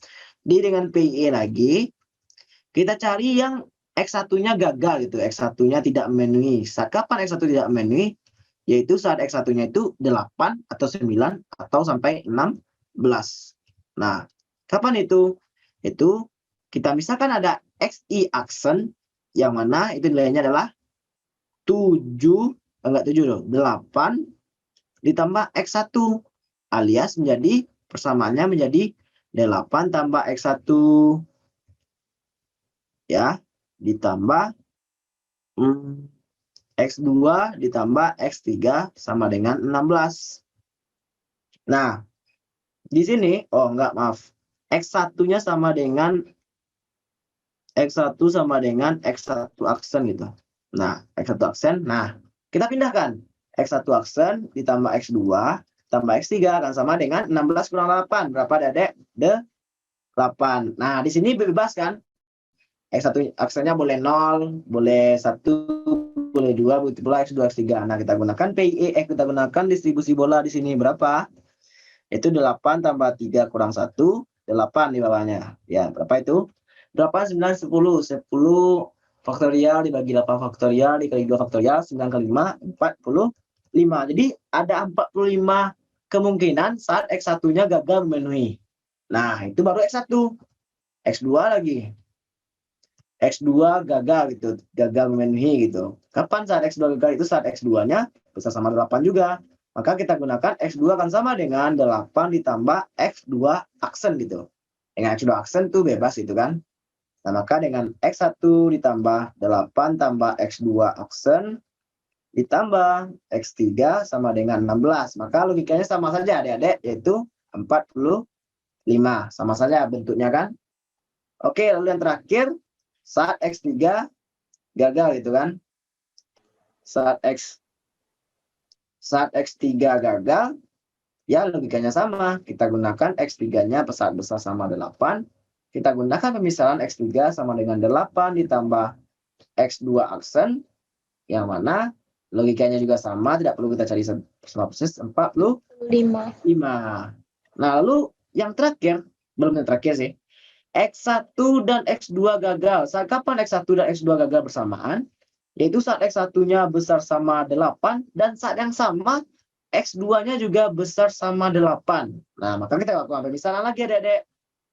Jadi dengan PIE lagi kita cari yang X1-nya gagal gitu, X1-nya tidak memenuhi. Saat kapan X1 tidak memenuhi? Yaitu saat X1-nya itu 8 atau 9 atau sampai 16. Nah, kapan itu? Itu kita misalkan ada XI aksen yang mana itu nilainya adalah 7, enggak 7 loh, 8 ditambah X1 alias menjadi persamaannya menjadi 8 tambah X1 ya, ditambah X2 ditambah X3 sama dengan 16. Nah, di sini, maaf. X1-nya sama dengan X1 sama dengan X1 aksen gitu. Nah, X1 aksen. Nah, kita pindahkan. X1 aksen ditambah X2 tambah X3 akan sama dengan 16 kurang 8. Berapa, Dedek? 8. Nah, di sini bebas kan? X1 aksennya boleh 0, boleh 1, boleh 2, begitu pula X2, X3. Nah, kita gunakan PIE, kita gunakan distribusi bola di sini berapa? Itu 8 tambah 3 kurang 1, 8 di bawahnya. Ya, berapa itu? 8, 9, 10. 10 faktorial dibagi 8 faktorial dikali 2 faktorial, 9 kali 5, 45. Jadi ada 45 kemungkinan saat X1-nya gagal memenuhi. Nah, itu baru X1. X2 lagi. X2 gagal gitu, gagal memenuhi gitu. Kapan saat X2 gagal? Itu saat X2-nya besar sama 8 juga. Maka kita gunakan X2 akan sama dengan 8 ditambah X2 aksen gitu. Dengan X2 aksen tuh bebas itu kan. Nah, maka dengan X1 ditambah 8 tambah X2 aksen ditambah X3 sama dengan 16. Maka logikanya sama saja adik-adik, yaitu 45. Sama saja bentuknya kan. Oke, lalu yang terakhir saat X3 gagal gitu kan. Saat X3 gagal, ya logikanya sama. Kita gunakan X3-nya besar sama 8. Kita gunakan pemisahan X3 sama dengan 8 ditambah X2 aksen, yang mana logikanya juga sama, tidak perlu kita cari semua persis, 45. Nah, lalu yang terakhir, belum yang terakhir sih, X1 dan X2 gagal. Saat kapan X1 dan X2 gagal bersamaan? Yaitu saat X1-nya besar sama 8 dan saat yang sama X2-nya juga besar sama 8. Nah, maka kita lakukan pemisahan lagi adik-adik.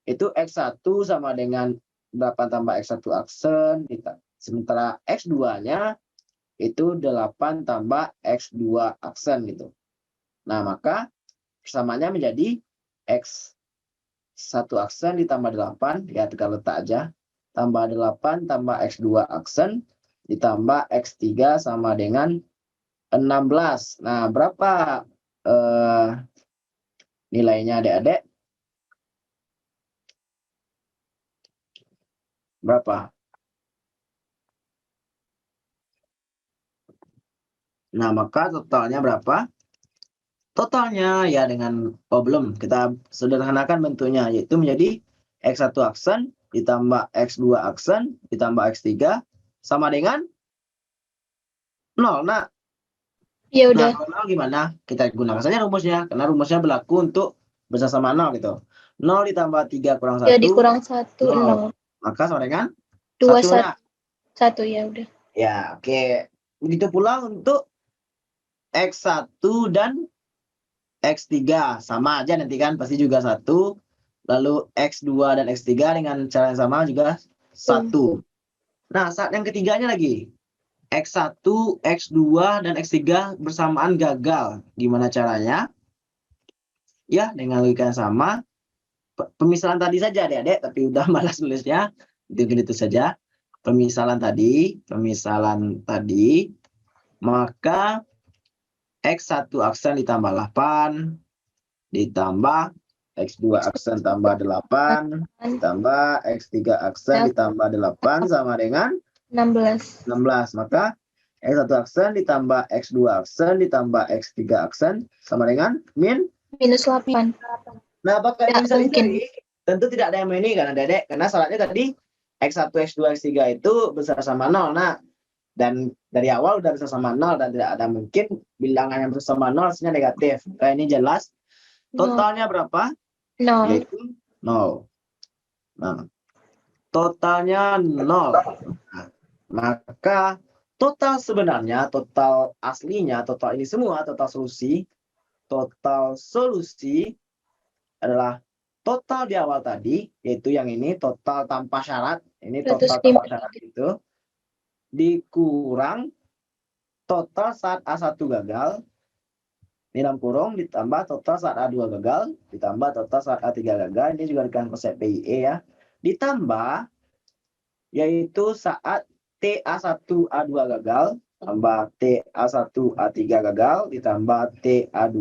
Itu X1 sama dengan 8 tambah X1 aksen. Sementara X2-nya itu 8 tambah X2 aksen gitu. Nah, maka persamaannya menjadi X1 aksen ditambah 8, ya tinggal letak aja. Tambah 8 tambah X2 aksen ditambah X3 sama dengan 16. Nah, berapa nilainya adik-adik? Berapa? Nah, maka totalnya berapa? Totalnya ya dengan belum, kita sederhanakan bentuknya, yaitu menjadi X1 aksen ditambah X2 aksen ditambah X3 sama dengan 0. Nah, Ya udah. Nah, 0 gimana? Kita gunakan saja rumusnya, karena rumusnya berlaku untuk besar sama 0 gitu. 0 ditambah 3 kurang 1. Jadi kurang 1, 0. Maka sama dengan 2, 1. 1 ya udah. Ya, oke. Begitu pula untuk X1 dan X3 sama aja nanti kan pasti juga 1. Lalu X2 dan X3 dengan cara yang sama juga 1. Nah, saat yang ketiganya lagi X1, X2 dan X3 bersamaan gagal. Gimana caranya? Ya, dengan logika yang sama. Pemisalan tadi saja adik-adik, tapi udah malas nulisnya. Itu saja. Pemisalan tadi, maka X1 aksen ditambah 8, ditambah X2 aksen tambah 8, ditambah X3 aksen ditambah 8 sama dengan 16. 16. Maka X1 aksen ditambah X2 aksen ditambah X3 aksen sama dengan Minus 8. Nah, apakah Tidak ini bisa mungkin. dicari? Tentu tidak ada yang ini kan, Dedek. Karena syaratnya tadi X1, X2, X3 itu besar sama 0. Nah, dan dari awal udah besar sama 0 dan tidak ada mungkin bilangan yang besar sama 0 hasilnya negatif. Nah, ini jelas. Totalnya berapa? 0. Yaitu 0. Nah, totalnya 0. Nah, maka total sebenarnya, total aslinya, total ini semua, total solusi adalah total di awal tadi, yaitu yang ini total tanpa syarat, ini total tanpa syarat itu, dikurang total saat A1 gagal, ini dalam kurung, ditambah total saat A2 gagal, ditambah total saat A3 gagal, ini juga dengan konsep PIE ya, ditambah yaitu saat TA1 A2 gagal, tambah TA1 A3 gagal, ditambah TA2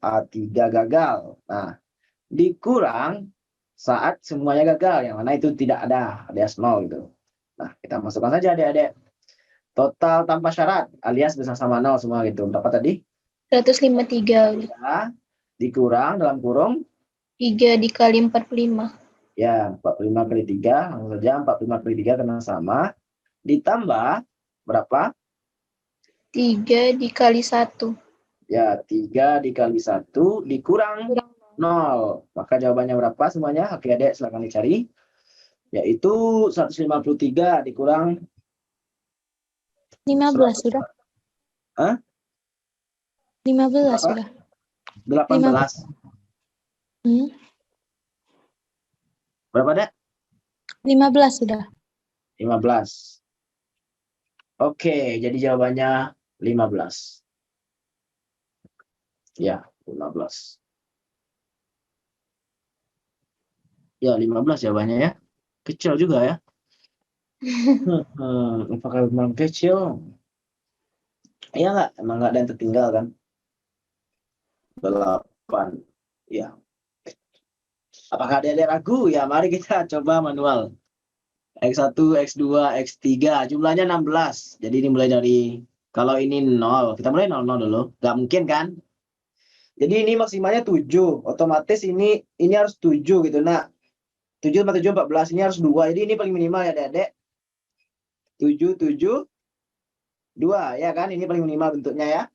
A3 gagal. Nah, dikurang saat semuanya gagal, yang mana itu tidak ada, alias 0 gitu. Nah, kita masukkan saja adik-adik. Total tanpa syarat, alias besar sama 0 semua gitu. Berapa tadi? 153. Ya, dikurang dalam kurung 3 dikali 45. ya 45 kali 3, langsung saja 45 kali 3 karena sama. Ditambah berapa? 3 dikali 1. Ya, 3 dikali 1 dikurang 0. Maka jawabannya berapa semuanya? Oke, adik, silakan dicari. Yaitu 153 dikurang 15 sudah. Hah? 15 Berapa? sudah. 18. Berapa, Dek? 15 sudah. 15. Oke, jadi jawabannya 15. Ya, 15. Ya, 15 jawabannya ya. Kecil juga ya. Apakah memang kecil? Iya nggak? Emang nggak ada yang tertinggal kan? 8. Ya. Apakah ada yang ragu? Ya, mari kita coba manual. X1, X2, X3. Jumlahnya 16. Jadi ini mulai dari, kalau ini 0. Kita mulai 0 dulu. Nggak mungkin kan? Jadi ini maksimalnya 7. Otomatis ini harus 7 gitu. Nah, 7 tambah 7, 14. Ini harus 2. Jadi ini paling minimal ya, Dek. 7, 7, 2. Ya kan? Ini paling minimal bentuknya ya.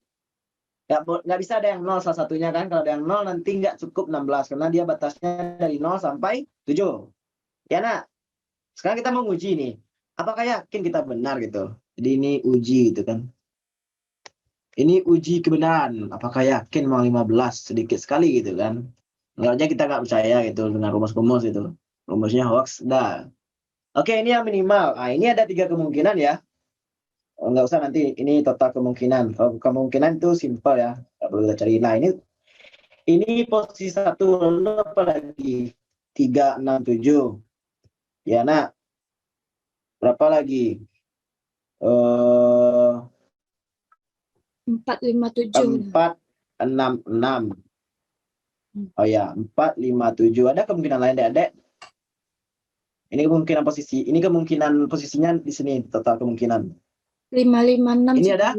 Nggak bisa ada yang 0 salah satunya kan. Kalau ada yang 0 nanti nggak cukup 16. Karena dia batasnya dari 0 sampai 7. Ya, nak? Sekarang kita mau uji nih. Apakah yakin kita benar gitu? Jadi ini uji gitu kan. Ini uji kebenaran. Apakah yakin mau 15? Sedikit sekali gitu kan. Nggak aja kita nggak percaya gitu dengan rumus-rumus itu. Rumusnya hoax. Dah. Oke, ini yang minimal. Nah, ini ada 3 kemungkinan ya. Nggak usah nanti. Ini total kemungkinan. Kalau kemungkinan itu simpel ya. Nggak perlu kita cari. Nah, ini posisi 1. Lalu apa lagi? 3, 6, 7. Ya, nak. Berapa lagi? 457. 4, 6, 6. Oh ya, 4, 5, 7. Ada kemungkinan lain, Dek? Ini kemungkinan posisi. Ini kemungkinan posisinya di sini, total kemungkinan. 556. Ini ada?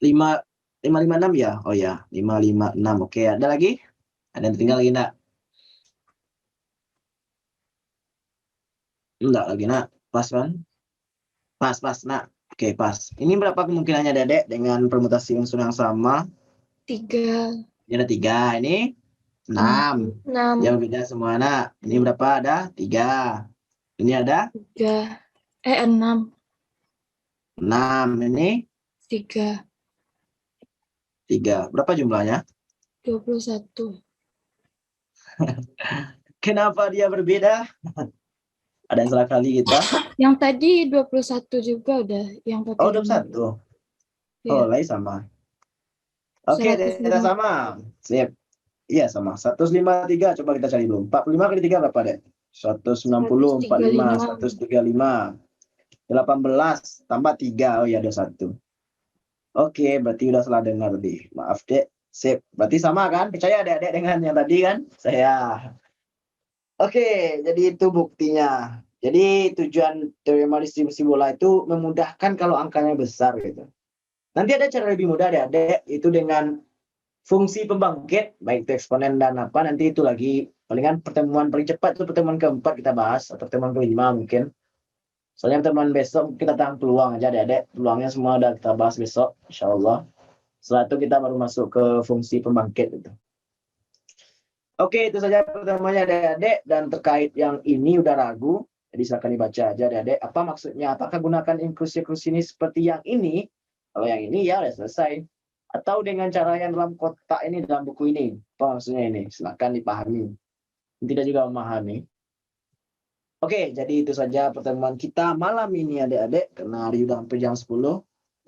556 ya? Oh ya, 556. Oke, ada lagi? Ada yang tinggal lagi, nak? Enggak lagi, nak. Pas kan? Pas, nak. Oke, pas. Ini berapa kemungkinannya, Dedek, dengan permutasi unsur yang sama? 3. Ini ada 3. Ini 6. 6. Ya, beda semua, nak. Ini berapa? Ada 3. Ini ada? 3. 6. 6 ini 3, 3. Berapa jumlahnya? 21. Kenapa dia berbeda? Ada yang salah kali kita? Yang tadi 21 juga udah, yang pakai Oh, 5. 21. Oh, lain sama. Oke, daerah 105. sama. Sip. Iya, sama. 153. Coba kita cari dulu. 45 kali 3 berapa, Dek? 190, 45, 135. 18 tambah 3. Oh iya, ada 1. Oke, berarti udah salah dengar tadi. Maaf, Dek. Sip. Berarti sama kan? Percaya Dek dengan yang tadi kan? Saya. Oke, jadi itu buktinya. Jadi tujuan teorema distribusi bola itu memudahkan kalau angkanya besar gitu. Nanti ada cara lebih mudah Adik-adik, itu dengan fungsi pembangkit, baik itu eksponen dan apa, nanti itu lagi palingan pertemuan paling cepat itu pertemuan keempat kita bahas, atau pertemuan kelima mungkin. Soalnya pertemuan besok kita tahan peluang aja Adik-adik, peluangnya semua udah kita bahas besok, insya Allah. Setelah itu kita baru masuk ke fungsi pembangkit itu. Oke, itu saja pertemuannya Adik-adik, dan terkait yang ini udah ragu, jadi silakan dibaca aja Adik-adik, apa maksudnya, apakah gunakan inklusi-inklusi ini seperti yang ini? Kalau yang ini ya udah selesai. Atau dengan cara yang dalam kotak ini, dalam buku ini. Apa maksudnya ini? Silakan dipahami. Tidak juga memahami. Oke, jadi itu saja pertemuan kita malam ini adik-adik. Karena hari udah hampir jam 10.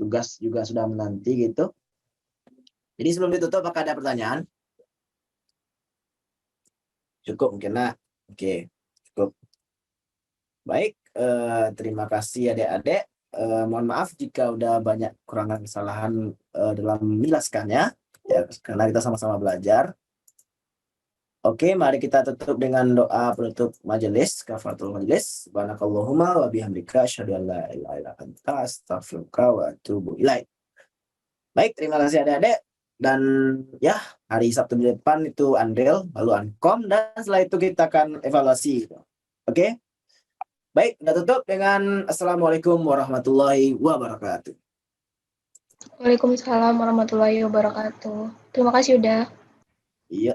Tugas juga sudah menanti gitu. Jadi sebelum ditutup, apakah ada pertanyaan? Cukup mungkin nak. Oke, cukup. Baik, terima kasih adik-adik. Mohon maaf jika udah banyak kekurangan kesalahan dalam menjelaskannya, ya, karena kita sama-sama belajar. Oke, mari kita tutup dengan doa penutup majelis, kafaratul majelis. Subhanakallahumma wa bihamdika asyhadu an la ilaha illa anta astaghfiruka wa atubu ilaik. Baik, terima kasih adik-adik. Dan ya, hari Sabtu depan itu Andel, lalu Ankom, dan setelah itu kita akan evaluasi. Oke? Baik, kita tutup dengan Assalamualaikum warahmatullahi wabarakatuh. Waalaikumsalam warahmatullahi wabarakatuh. Terima kasih udah. Iya.